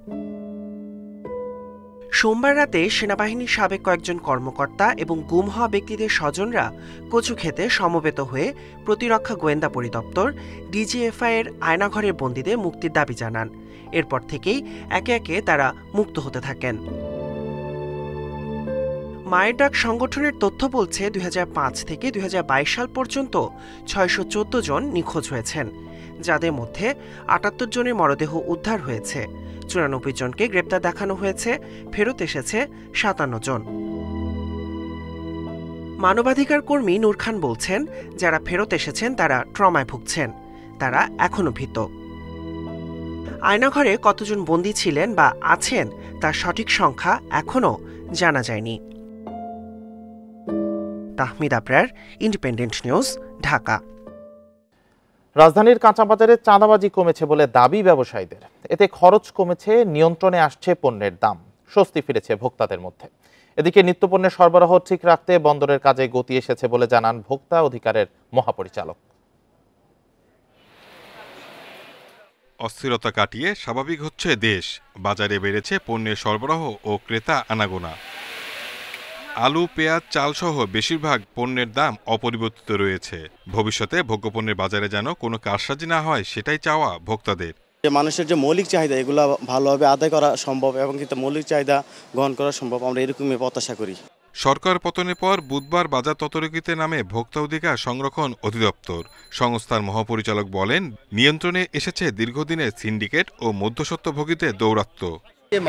সোমবার রাতে সেনাবাহিনীর সাবেক কয়েকজন কর্মকর্তা এবং গুম হওয়া ব্যক্তিদের স্বজনরা কচুক্ষেতে সমবেত হয়ে প্রতিরক্ষা গোয়েন্দা পরিদপ্তর ডিজিএফআই এর আয়নাঘরের বন্দীদের মুক্তির দাবি জানান। এরপর থেকেই একে একে তারা মুক্ত হতে থাকেন। মায়ের ডাক সংগঠনের তথ্য বলছে 2005 থেকে 2022 সাল পর্যন্ত 614 জন নিখোঁজ হয়েছেন, যাদের মধ্যে 78 জনের মরদেহ উদ্ধার হয়েছে। 94 জনকে গ্রেপ্তার দেখানো হয়েছে, ফেরত এসেছে 57 জন। মানবাধিকার কর্মী নূর খান বলছেন, যারা ফেরত এসেছেন তারা ট্রমায় ভুগছেন, তারা এখনো ভীত। আয়নাঘরে কতজন বন্দী ছিলেন বা আছেন তার সঠিক সংখ্যা এখনো জানা যায়নি। Tahmid Abrar, independent news, Dhaka. রাজধানীর কাঁচাবাজারে চাঁদাবাজি কমেছে বলে দাবি ব্যবসায়ীদের। এতে খরচ কমেছে, নিয়ন্ত্রণে আসছে পণ্যের দাম, স্বস্তি ফিরেছে ভোক্তাদের মধ্যে। এদিকে নিত্যপণ্যের সরবরাহ ঠিক রাখতে বন্দরের কাজে গতি এসেছে বলে জানান ভোক্তা অধিকারের মহাপরিচালক। অস্থিরতা কাটিয়ে স্বাভাবিক হচ্ছে দেশ, বাজারে বেড়েছে পণ্যের সরবরাহ ও ক্রেতা আনাগোনা। আলু, পেঁয়াজ, চালসহ বেশিরভাগ পণ্যের দাম অপরিবর্তিত রয়েছে। ভবিষ্যতে ভোগ্যপণ্যের বাজারে যেন কোনো কারসাজি না হয়, সেটাই চাওয়া ভোক্তাদের। মানুষের যে মৌলিক চাহিদা এগুলো ভালোভাবে আদায় করা সম্ভব এবং কিন্তু মৌলিক চাহিদা গ্রহণ করা সম্ভব, আমরা এরকমই প্রত্যাশা করি। সরকার পতনের পর বুধবার বাজার তদারকিতে নামে ভোক্তা অধিকার সংরক্ষণ অধিদপ্তর। সংস্থার মহাপরিচালক বলেন, নিয়ন্ত্রণে এসেছে দীর্ঘদিনের সিন্ডিকেট ও মধ্যস্বত্বভোগীদের দৌরাত্ম্য।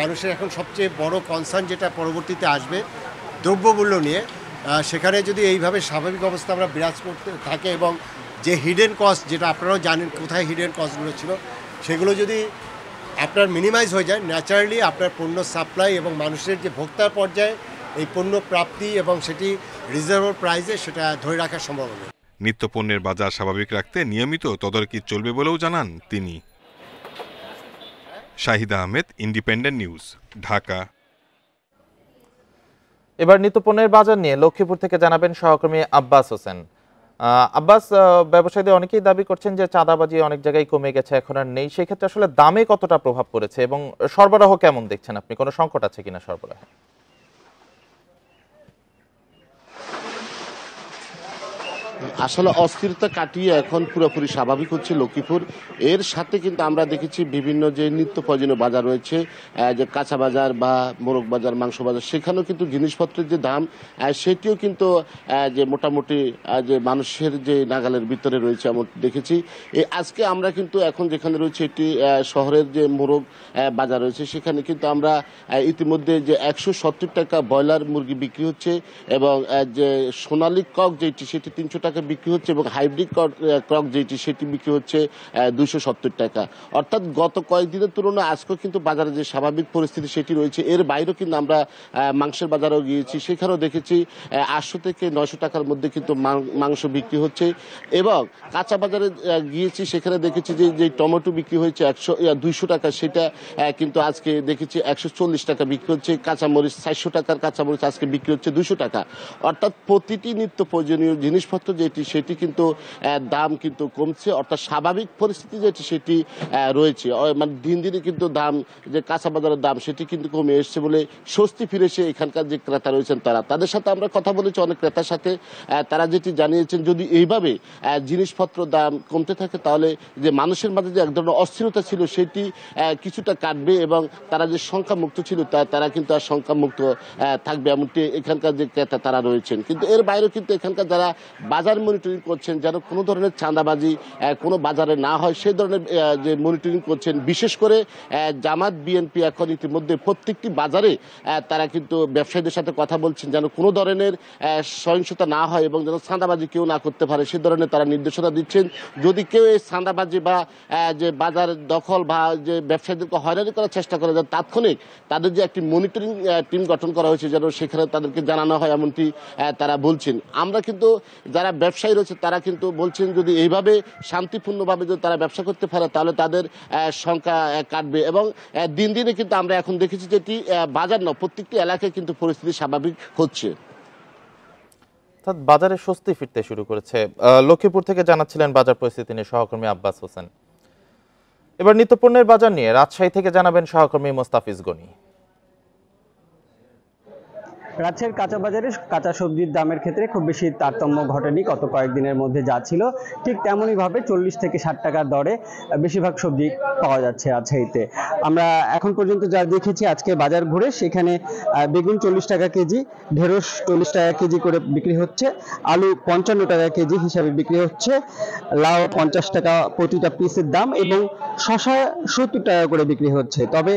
মানুষের এখন সবচেয়ে বড় কনসার্ন যেটা পরবর্তীতে আসবে দ্রব্যমূল্য নিয়ে, সেখানে যদি এইভাবে স্বাভাবিক অবস্থা আমরা বিরাজ করতে থাকে এবং যে হিডেন কস্ট, যেটা আপনারাও জানেন কোথায় হিডেন কস্টগুলো ছিল, সেগুলো যদি আপনার মিনিমাইজ হয়ে যায়, ন্যাচারালি আপনার পণ্য সাপ্লাই এবং মানুষের যে ভোক্তার পর্যায়ে এই পণ্য প্রাপ্তি এবং সেটি রিজনেবল প্রাইসে সেটা ধরে রাখা সম্ভব হবে। নিত্যপণ্যের বাজার স্বাভাবিক রাখতে নিয়মিত তদারকি চলবে বলেও জানান তিনি। Shahid Ahmed, independent news, Dhaka. এবার নিত্যপণ্যের বাজার নিয়ে লক্ষ্মীপুর থেকে জানাবেন সহকর্মী আব্বাস হোসেন। আব্বাস, ব্যবসায়ীদের অনেকেই দাবি করছেন যে চাঁদাবাজি অনেক জায়গায় কমে গেছে, এখন আর নেই। সেই ক্ষেত্রে আসলে দামে কতটা প্রভাব পড়েছে এবং সরবরাহ কেমন দেখছেন আপনি? কোনো সংকট আছে কিনা সরবরাহে? আসলে অস্থিরতা কাটিয়ে এখন পুরোপুরি স্বাভাবিক হচ্ছে লক্ষ্মীপুর। এর সাথে কিন্তু আমরা দেখেছি বিভিন্ন যে নিত্য প্রয়োজনীয় বাজার রয়েছে, যে কাঁচা বাজার বা মোরগ বাজার, মাংস বাজার, সেখানেও কিন্তু জিনিসপত্রের যে দাম সেটিও কিন্তু যে মোটামুটি যে মানুষের যে নাগালের ভিতরে রয়েছে এমন দেখেছি। আজকে আমরা কিন্তু এখন যেখানে রয়েছে এটি শহরের যে মোরগ বাজার রয়েছে, সেখানে কিন্তু আমরা ইতিমধ্যে যে 170 টাকা ব্রয়লার মুরগি বিক্রি হচ্ছে এবং যে সোনালী কক যেটি সেটি 300 টাকা টাকা বিক্রি হচ্ছে এবং হাইব্রিড ক্রক যেটি সেটি বিক্রি হচ্ছে 270 টাকা। অর্থাৎ গত কয়েকদিনের তুলনায় আজকেও কিন্তু বাজারে যে স্বাভাবিক পরিস্থিতি সেটি রয়েছে। এর বাইরেও কিন্তু আমরা মাংসের বাজারেও গিয়েছি, সেখানেও দেখেছি 800 থেকে 900 টাকার মধ্যে কিন্তু মাংস বিক্রি হচ্ছে। এবং কাঁচা বাজারে গিয়েছি, সেখানে দেখেছি যে টমেটো বিক্রি হয়েছে 200 টাকা, সেটা কিন্তু আজকে দেখেছি 140 টাকা বিক্রি হচ্ছে। কাঁচামরিচ 400 টাকার কাঁচামরিচ আজকে বিক্রি হচ্ছে 200 টাকা। অর্থাৎ প্রতিটি নিত্য প্রয়োজনীয় জিনিসপত্র যেটি সেটি কিন্তু দাম কিন্তু কমছে, অর্থাৎ স্বাভাবিক পরিস্থিতি যেটি সেটি রয়েছে। মানে দিন দিনে কিন্তু দাম, যে কাঁচা বাজারের দাম সেটি কিন্তু কমে এসছে বলে স্বস্তি ফিরেছে এখানকার যে ক্রেতা রয়েছেন তাদের সাথে আমরা কথা বলেছি, অনেক ক্রেতার সাথে। তারা যেটি জানিয়েছেন, যদি এইভাবে জিনিসপত্র দাম কমতে থাকে তাহলে যে মানুষের মাঝে যে এক ধরনের অস্থিরতা ছিল সেটি কিছুটা কাটবে এবং তারা যে সংখ্যামুক্ত ছিল তারা কিন্তু আর সংখ্যামুক্ত থাকবে, এমনটি এখানকার যে ক্রেতা তারা রয়েছেন। কিন্তু এর বাইরেও কিন্তু এখানকার যারা বাজার মনিটরিং করছেন, যেন কোনো ধরনের চাঁদাবাজি কোনো বাজারে না হয় সেই ধরনের যে মনিটরিং করছেন। বিশেষ করে জামাত বিএনপি এখন ইতিমধ্যে প্রত্যেকটি বাজারে তারা কিন্তু ব্যবসায়ীদের সাথে কথা বলছেন, যেন কোনো ধরনের সহিংসতা না হয় এবং যেন চাঁদাবাজি কেউ না করতে পারে সে ধরনের তারা নির্দেশনা দিচ্ছেন। যদি কেউ এই চাঁদাবাজি বা যে বাজার দখল বা যে ব্যবসায়ীদেরকে হয়রানি করার চেষ্টা করে, যেন তাৎক্ষণিক তাদের যে একটি মনিটরিং টিম গঠন করা হয়েছে যেন সেখানে তাদেরকে জানানো হয়, এমনটি তারা বলছেন। আমরা কিন্তু যারা ব্যবসায়ী রয়েছে তারা কিন্তু বলছেন যদি এইভাবে শান্তিপূর্ণভাবে যদি তারা ব্যবসা করতে পারে তাহলে তাদের সংখ্যা কাটবে। এবং দিন দিনে কিন্তু আমরা এখন দেখেছি যেটি বাজার নয়, প্রত্যেকটি এলাকায় কিন্তু পরিস্থিতি স্বাভাবিক হচ্ছে। বাজারে স্বস্তি ফিরতে শুরু করেছে। লক্ষ্মীপুর থেকে জানাচ্ছিলেন বাজার পরিস্থিতি নিয়ে সহকর্মী আব্বাস হোসেন। এবার নিত্যপণ্যের বাজার নিয়ে রাজশাহী থেকে জানাবেন সহকর্মী মোস্তাফিজ গনি। রাজশাহীর কাঁচা বাজারে কাঁচা সবজির দামের ক্ষেত্রে খুব বেশি তারতম্য ঘটেনি গত কয়েকদিনের মধ্যে, যা ছিল ঠিক তেমনইভাবে 40 থেকে 60 টাকার দরে বেশিরভাগ সবজি পাওয়া যাচ্ছে রাজশাহীতে। আমরা এখন পর্যন্ত যা দেখেছি আজকে বাজার ঘুরে, সেখানে বেগুন 40 টাকা কেজি, ঢেঁড়স 40 টাকা কেজি করে বিক্রি হচ্ছে, আলু 55 টাকা কেজি হিসাবে বিক্রি হচ্ছে, লাউ 50 টাকা প্রতিটা পিসের দাম এবং শসা 70 টাকা করে বিক্রি হচ্ছে। তবে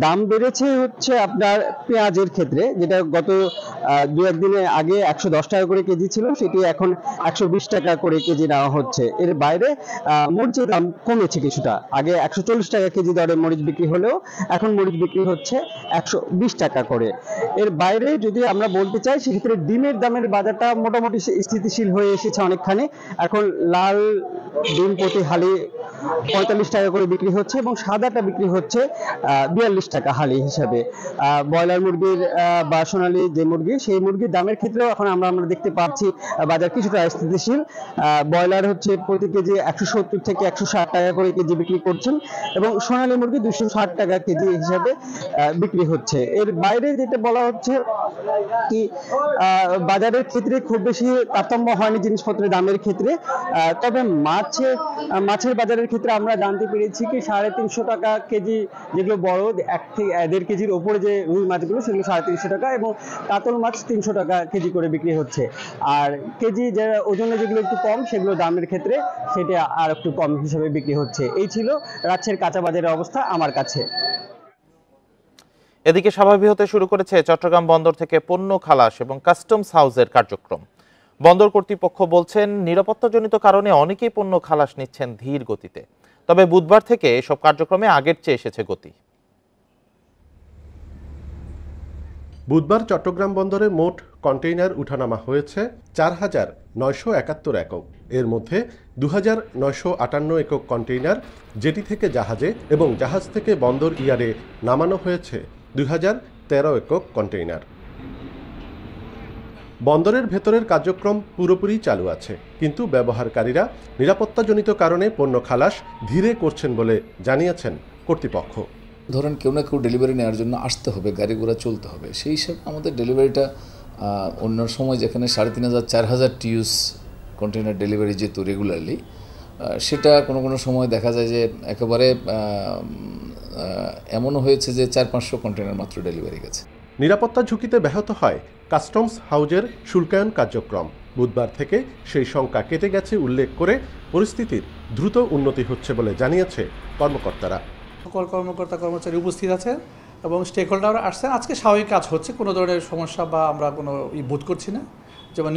দাম বেড়েছে হচ্ছে আপনার পেঁয়াজের ক্ষেত্রে, যেটা গত 2-1 দিনে আগে 110 টাকা করে কেজি ছিল, সেটি এখন 120 টাকা করে কেজি নেওয়া হচ্ছে। এর বাইরে মরিচের দাম কমেছে কিছুটা, আগে 140 টাকা কেজি দরে মরিচ বিক্রি হলেও এখন মরিচ বিক্রি হচ্ছে 120 টাকা করে। এর বাইরে যদি আমরা বলতে চাই সেক্ষেত্রে ডিমের দামের বাজারটা মোটামুটি স্থিতিশীল হয়ে এসেছে অনেকখানি। এখন লাল ডিম প্রতি হালি 45 টাকা করে বিক্রি হচ্ছে এবং সাদাটা বিক্রি হচ্ছে 42 টাকা হালি হিসাবে। ব্রয়লার মুরগির বা সোনালী যে মুরগি, সেই মুরগির দামের ক্ষেত্রেও এখন আমরা দেখতে পাচ্ছি বাজার কিছুটা স্থিতিশীল। ব্রয়লার হচ্ছে প্রতি কেজি 170 থেকে 160 টাকা করে কেজি বিক্রি করছেন এবং সোনালী মুরগি 260 টাকা কেজি হিসাবে বিক্রি হচ্ছে। এর বাইরে যেটা বলা হচ্ছে কি বাজারের ক্ষেত্রে খুব বেশি তারতম্য হয়নি জিনিসপত্রের দামের ক্ষেত্রে। তবে মাছের বাজারের ক্ষেত্রে আমরা জানতে পেরেছি কি 350 টাকা কেজি, যেগুলো বড় 1 থেকে 1.5 কেজির উপরে যে রুই মাছগুলো সেগুলো 350 টাকা এবং কাতল মাছ 300 টাকা কেজি করে বিক্রি হচ্ছে। আর কেজি যে ওজনে যেগুলো একটু কম সেগুলো দামের ক্ষেত্রে সেটা আর একটু কম হিসেবে বিক্রি হচ্ছে। এই ছিল রাজশাহীর কাঁচা বাজারের অবস্থা আমার কাছে। এদিকে স্বাভাবিক হতে শুরু করেছে চট্টগ্রাম বন্দর থেকে পণ্য খালাস এবং কাস্টমস হাউসের কার্যক্রম। বন্দর কর্তৃপক্ষ বলছেন নিরাপত্তাজনিত কারণে অনেকেই পণ্য খালাস নিচ্ছেন ধীর গতিতে, তবে বুধবার থেকে এসব কার্যক্রমে আগের চেয়ে এসেছে গতি। বুধবার চট্টগ্রাম বন্দরে মোট কন্টেইনার উঠানামা হয়েছে 4,971 একক। এর মধ্যে 2,958 একক কন্টেইনার জেটি থেকে জাহাজে এবং জাহাজ থেকে বন্দর ইয়ার্ডে নামানো হয়েছে 2,013 একক কন্টেইনার। বন্দরের ভেতরের কার্যক্রম পুরোপুরি চালু আছে, কিন্তু ব্যবহারকারীরা নিরাপত্তাজনিত কারণে পণ্য খালাস ধীরে করছেন বলে জানিয়েছেন কর্তৃপক্ষ। ধরেন কেউ না কেউ ডেলিভারি নেওয়ার জন্য আসতে হবে, গাড়ি ঘোড়া চলতে হবে, সেই হিসাবে আমাদের ডেলিভারিটা অন্য সময় যেখানে 3,500-4,000 টিউস কন্টেনার ডেলিভারি যেত রেগুলারলি, সেটা কোনো কোনো সময় দেখা যায় যে একেবারে এমনও হয়েছে যে 400-500 কন্টেনার মাত্র ডেলিভারি গেছে। নিরাপত্তা ঝুঁকিতে ব্যাহত হয় কাস্টমস হাউজের শুল্কায়ন কার্যক্রম। বুধবার থেকে সেই সংখ্যা কেটে গেছে উল্লেখ করে পরিস্থিতির দ্রুত উন্নতি হচ্ছে বলে জানিয়েছে কর্মকর্তারা। সকল কর্মকর্তা কর্মচারী উপস্থিত আছে, এবং স্টেক হোল্ডার আসছেন। আজকে স্বাভাবিক কাজ হচ্ছে, কোনো ধরনের সমস্যা বা আমরা কোনো বোধ করছি না। যেমন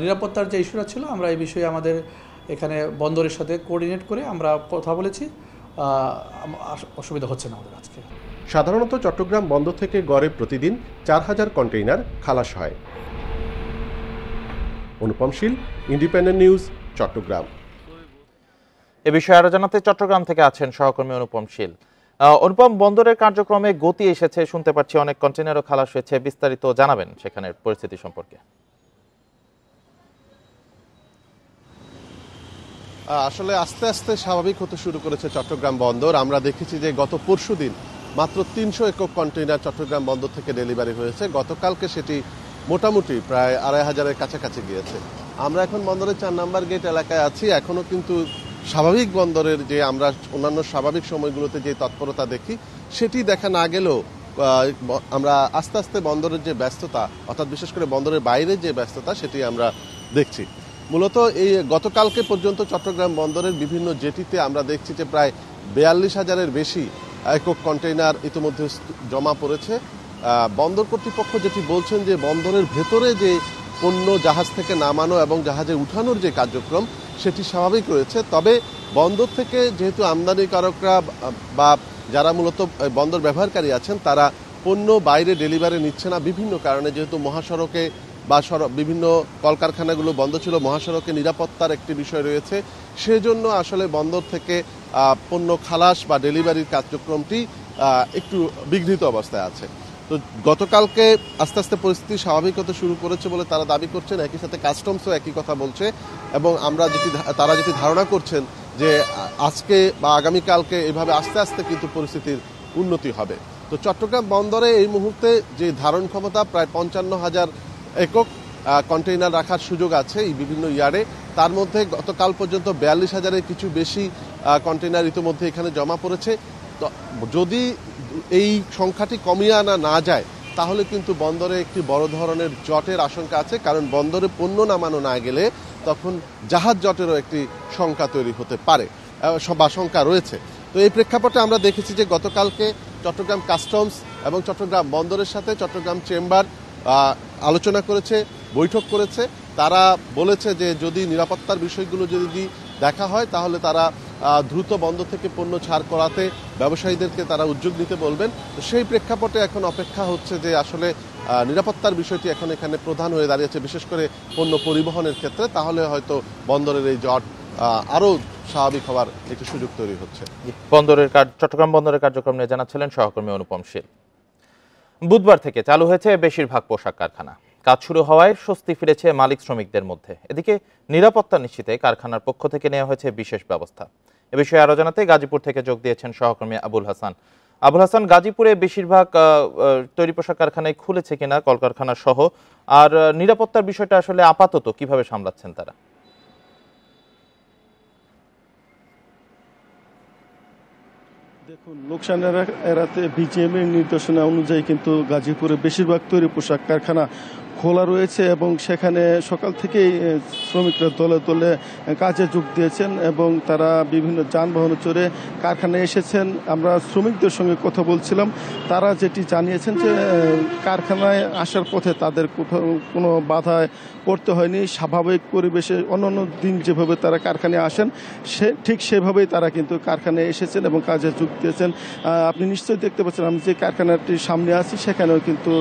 নিরাপত্তার যে ইস্যুটা ছিল, আমরা এই বিষয়ে আমাদের এখানে বন্দরের সাথে কোঅর্ডিনেট করে আমরা কথা বলেছি, অসুবিধা হচ্ছে না আমাদের আজকে। সাধারণত চট্টগ্রাম বন্দর থেকে গড়ে প্রতিদিন 4000 কন্টেইনার খালাস হয়। অনুপম শীল, ইন্ডিপেন্ডেন্ট নিউজ, চট্টগ্রাম। এ বিষয়ে আরো জানাতে চট্টগ্রাম থেকে আছেন সহকর্মী অনুপম শীল। অনুপম, বন্দরের কার্যক্রমে গতি এসেছে শুনতে পাচ্ছি, অনেক কন্টেইনারও খালাস হয়েছে, বিস্তারিত জানাবেন সেখানের পরিস্থিতি সম্পর্কে। আসলে আস্তে আস্তে স্বাভাবিক হতে শুরু করেছে চট্টগ্রাম বন্দর। আমরা দেখেছি যে গত পরশুদিন মাত্র 300 একক কন্টেইনার চট্টগ্রাম বন্দর থেকে ডেলিভারি হয়েছে। গতকালকে সেটি মোটামুটি প্রায় 2500-এর কাছাকাছি গিয়েছে। আমরা এখন বন্দরের 4 নম্বর গেট এলাকায় আছি। এখনো কিন্তু স্বাভাবিক বন্দরের যে আমরা অন্যান্য স্বাভাবিক সময়গুলোতে যে তৎপরতা দেখি সেটি দেখা না গেলেও আমরা আস্তে আস্তে বন্দরের যে ব্যস্ততা, অর্থাৎ বিশেষ করে বন্দরের বাইরে যে ব্যস্ততা, সেটি আমরা দেখছি। মূলত এই গতকালকে পর্যন্ত চট্টগ্রাম বন্দরের বিভিন্ন জেটিতে আমরা দেখছি যে প্রায় 42,000-এর বেশি একক কন্টেইনার ইতিমধ্যে জমা পড়েছে। বন্দর কর্তৃপক্ষ যেটি বলছেন যে বন্দরের ভেতরে যে পণ্য জাহাজ থেকে নামানো এবং জাহাজে উঠানোর যে কার্যক্রম সেটি স্বাভাবিক রয়েছে। তবে বন্দর থেকে যেহেতু আমদানিকারকরা বা যারা মূলত বন্দর ব্যবহারকারী আছেন তারা পণ্য বাইরে ডেলিভারি নিচ্ছে না বিভিন্ন কারণে, যেহেতু মহাসড়কে বা বিভিন্ন কলকারখানাগুলো বন্ধ ছিল, মহাসড়কে নিরাপত্তার একটি বিষয় রয়েছে, সেজন্য আসলে বন্দর থেকে পণ্য খালাস বা ডেলিভারির কার্যক্রমটি একটু বিঘ্নিত অবস্থায় আছে। তো গতকালকে আস্তে আস্তে পরিস্থিতি স্বাভাবিক হতে শুরু করেছে বলে তারা দাবি করছেন। একই সাথে কাস্টমসও একই কথা বলছে এবং তারা যেটি ধারণা করছেন যে আজকে বা আগামীকালকে এভাবে আস্তে আস্তে কিন্তু পরিস্থিতির উন্নতি হবে। তো চট্টগ্রাম বন্দরে এই মুহূর্তে যে ধারণ ক্ষমতা প্রায় 55,000 একক কন্টেইনার রাখার সুযোগ আছে এই বিভিন্ন ইয়ার্ডে। তার মধ্যে গতকাল পর্যন্ত 42,000-এর কিছু বেশি কন্টেইনার ইতিমধ্যে এখানে জমা পড়েছে। তো যদি এই সংখ্যাটি কমিয়ে আনা না যায় তাহলে কিন্তু বন্দরে একটি বড় ধরনের জটের আশঙ্কা আছে, কারণ বন্দরে পণ্য নামানো না গেলে তখন জাহাজ জটেরও একটি শঙ্কা তৈরি হতে পারে বা শঙ্কা রয়েছে। তো এই প্রেক্ষাপটে আমরা দেখেছি যে গতকালকে চট্টগ্রাম কাস্টমস এবং চট্টগ্রাম বন্দরের সাথে চট্টগ্রাম চেম্বার আলোচনা করেছে, বৈঠক করেছে। তারা বলেছে যে যদি নিরাপত্তার বিষয়গুলো যদি দেখা হয় তাহলে তারা দ্রুত বন্দর থেকে পণ্য ছাড় করাতে ব্যবসায়ীদেরকে তারা উদ্যোগ নিতে বলবেন। তো সেই প্রেক্ষাপটে এখন অপেক্ষা হচ্ছে যে আসলে নিরাপত্তার বিষয়টি এখন এখানে প্রধান হয়ে দাঁড়িয়েছে, বিশেষ করে পণ্য পরিবহনের ক্ষেত্রে। তাহলে হয়তো বন্দরের এই জট আরও স্বাভাবিক হওয়ার একটি সুযোগ তৈরি হচ্ছে। চট্টগ্রাম বন্দরের কার্যক্রম নিয়ে জানাচ্ছিলেন সহকর্মী অনুপম শীল। বুধবার থেকে চালু হয়েছে বেশিরভাগ পোশাক কারখানা। কাজ শুরু হওয়ায় স্বস্তি ফিরেছে মালিক শ্রমিকদের মধ্যে। এদিকে নিরাপত্তা নিশ্চিতে কারখানার পক্ষ থেকে নেওয়া হয়েছে বিশেষ ব্যবস্থা। এ বিষয়ে আরো জানাতে গাজীপুর থেকে যোগ দিয়েছেন সহকর্মী আবুল হাসান। আবুল হাসান, গাজীপুরে বেশিরভাগ তৈরি পোশাক কারখানায় খুলেছে কিনা কলকারখানা সহ, আর নিরাপত্তার বিষয়টা আসলে আপাতত কিভাবে সামলাচ্ছেন তারা? দেখুন, লোকসান এড়াতে বিজিএমের নির্দেশনা অনুযায়ী কিন্তু গাজীপুরে বেশিরভাগ তৈরি পোশাক কারখানা খোলা রয়েছে এবং সেখানে সকাল থেকেই শ্রমিকরা দলে দলে কাজে যোগ দিয়েছেন এবং তারা বিভিন্ন যানবাহনে চড়ে কারখানায় এসেছেন। আমরা শ্রমিকদের সঙ্গে কথা বলছিলাম, তারা যেটি জানিয়েছেন যে কারখানায় আসার পথে তাদের কোনো বাধায় পড়তে হয়নি। স্বাভাবিক পরিবেশে অন্যান্য দিন যেভাবে তারা কারখানায় আসেন ঠিক সেভাবেই তারা কিন্তু কারখানায় এসেছেন এবং কাজে যোগ দিয়েছেন। আপনি নিশ্চয়ই দেখতে পাচ্ছেন, আমি যে কারখানাটির সামনে আছি সেখানেও কিন্তু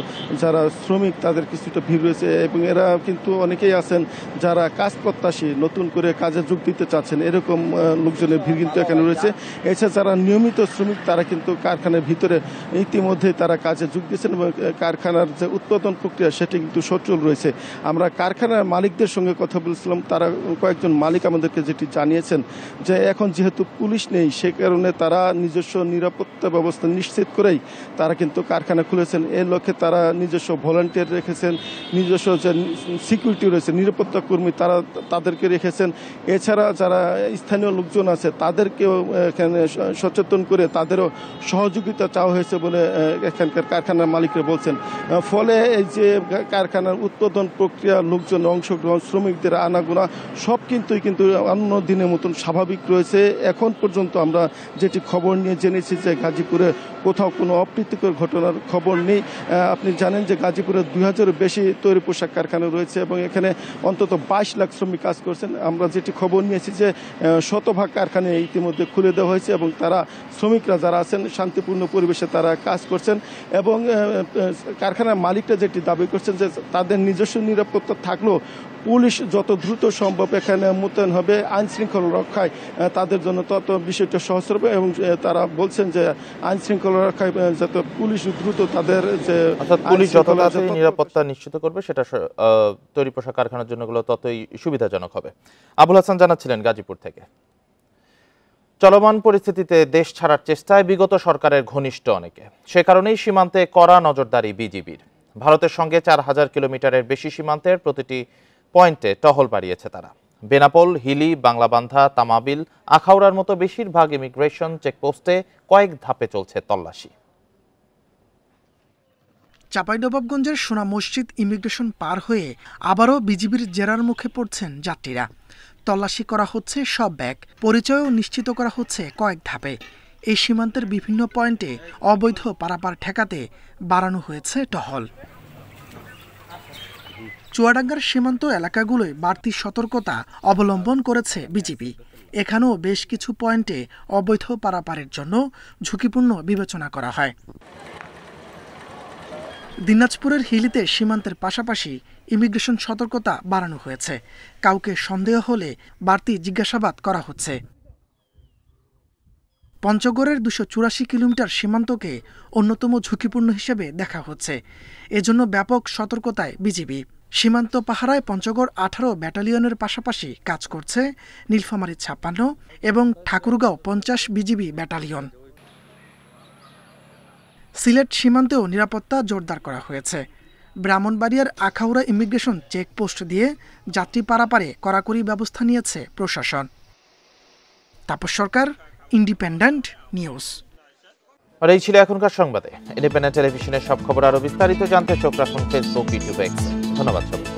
যারা শ্রমিক তাদের কিছুটা ভিড় রয়েছে এবং এরা কিন্তু অনেকেই আছেন যারা কাজ প্রত্যাশী, নতুন করে কাজে যোগ দিতে চাচ্ছেন, এরকম লোকজনের ভিড় কিন্তু এখানে রয়েছে। এছাড়া যারা নিয়মিত শ্রমিক তারা কিন্তু কারখানার ভিতরে ইতিমধ্যে তারা কাজে যোগ দিয়েছেন এবং কারখানার যে উৎপাদন প্রক্রিয়া সেটি কিন্তু সচল রয়েছে। আমরা কারখানার মালিকদের সঙ্গে কথা বলছিলাম, তারা কয়েকজন মালিক আমাদেরকে যেটি জানিয়েছেন যে এখন যেহেতু পুলিশ নেই সে কারণে তারা নিজস্ব নিরাপত্তা ব্যবস্থা নিশ্চিত করেই তারা কিন্তু কারখানা খুলেছেন। এর লক্ষ্যে তারা নিজস্ব ভলান্টিয়ার রেখেছেন নিজস্ব যে সিকিউরিটি রয়েছে, নিরাপত্তা কর্মী তাদেরকে রেখেছেন। এছাড়া যারা স্থানীয় লোকজন আছে তাদেরকেও এখানে সচেতন করে তাদেরও সহযোগিতা চাওয়া হয়েছে বলে এখানকার কারখানার মালিকরা বলছেন। ফলে এই যে কারখানার উৎপাদন প্রক্রিয়া, লোকজন অংশগ্রহণ, শ্রমিকদের আনাগোনা সব কিন্তু অন্য দিনের মতন স্বাভাবিক রয়েছে। এখন পর্যন্ত আমরা যেটি খবর নিয়ে জেনেছি যে গাজীপুরে কোথাও কোনো অপ্রীতিকর ঘটনার খবর নেই। আপনি জানেন যে গাজীপুরে 2000-এর বেশি তৈরি পোশাক কারখানা রয়েছে এবং এখানে অন্তত 22 লাখ শ্রমিক কাজ করছেন। আমরা যেটি খবর নিয়েছি যে 100% কারখানা ইতিমধ্যে খুলে দেওয়া হয়েছে এবং তারা শ্রমিকরা যারা আছেন শান্তিপূর্ণ পরিবেশে তারা কাজ করছেন এবং কারখানার মালিকরা যেটি দাবি করছেন যে তাদের নিজস্ব নিরাপত্তা থাকলেও পুলিশ যত দ্রুত সম্ভব এখানে মোতায়েন হবে আইন শৃঙ্খলা রক্ষায়, তাদের জন্য তত বিষয়টা সহজ হবে এবং তারা বলছেন যে আইন শৃঙ্খলা রক্ষায় যাতে পুলিশ দ্রুত তাদের যে পুলিশ যত তাড়াতাড়ি নিরাপত্তা নিশ্চিত করবে সেটা তৈরি পোশাক কারখানার জন্য ততই সুবিধাজনক হবে। আবুল হাসান জানাচ্ছিলেন গাজীপুর থেকে। চলমান পরিস্থিতিতে দেশ ছাড়ার চেষ্টায় বিগত সরকারের ঘনিষ্ঠ অনেকে, সে কারণেই সীমান্তে কড়া নজরদারি বিজিবির। ভারতের সঙ্গে 4000 কিলোমিটারের বেশি সীমান্তের প্রতিটি পয়েন্টে টহল বাড়িয়েছে তারা। বেনাপোল, হিলি, বাংলাবান্ধা, তামাবিল, আখাউড়ার মতো বেশিরভাগ ইমিগ্রেশন চেকপোস্টে কয়েক ধাপে চলছে তল্লাশি। চাঁপাইনবাবগঞ্জের সোনা মসজিদ ইমিগ্রেশন পার হয়ে আবারও বিজিবির জেরার মুখে পড়ছেন যাত্রীরা। তল্লাশি করা হচ্ছে সব ব্যাগ, পরিচয়ও নিশ্চিত করা হচ্ছে কয়েক ধাপে। এই সীমান্তের বিভিন্ন পয়েন্টে অবৈধ পারাপার ঠেকাতে বাড়ানো হয়েছে টহল। চুয়াডাঙ্গার সীমান্ত এলাকাগুলোয় বাড়তি সতর্কতা অবলম্বন করেছে বিজিবি। এখানেও বেশ কিছু পয়েন্টে অবৈধ পারাপারের জন্য ঝুঁকিপূর্ণ বিবেচনা করা হয়। দিনাজপুরের হিলিতে সীমান্তের পাশাপাশি ইমিগ্রেশন সতর্কতা বাড়ানো হয়েছে। কাউকে সন্দেহ হলে বাড়তি জিজ্ঞাসাবাদ করা হচ্ছে। পঞ্চগড়ের 284 কিলোমিটার সীমান্তকে অন্যতম ঝুঁকিপূর্ণ হিসেবে দেখা হচ্ছে। এজন্য ব্যাপক সতর্কতায় বিজিবি। সীমান্ত পাহারায় পঞ্চগড় 18 ব্যাটালিয়নের পাশাপাশি কাজ করছে নীলফামারী 56 এবং ঠাকুরগাঁও 50 বিজিবি ব্যাটালিয়ন। সিলেট সীমান্তেও নিরাপত্তা জোরদার করা হয়েছে। ব্রাহ্মণবাড়িয়ার আখাউড়া ইমিগ্রেশন চেকপোস্ট দিয়ে যাত্রী পারাপারে কড়াকড়ি ব্যবস্থা নিয়েছে প্রশাসন। তাপস সরকার, ইন্ডিপেন্ডেন্ট নিউজ। আর এই ছিল এখনকার সংবাদে। ইন্ডিপেন্ডেন্ট টেলিভিশনের সব খবর আরো বিস্তারিত জানতে চোখ রাখুন ফেসবুক, ইউটিউব, এক্স। ধন্যবাদ সবাই।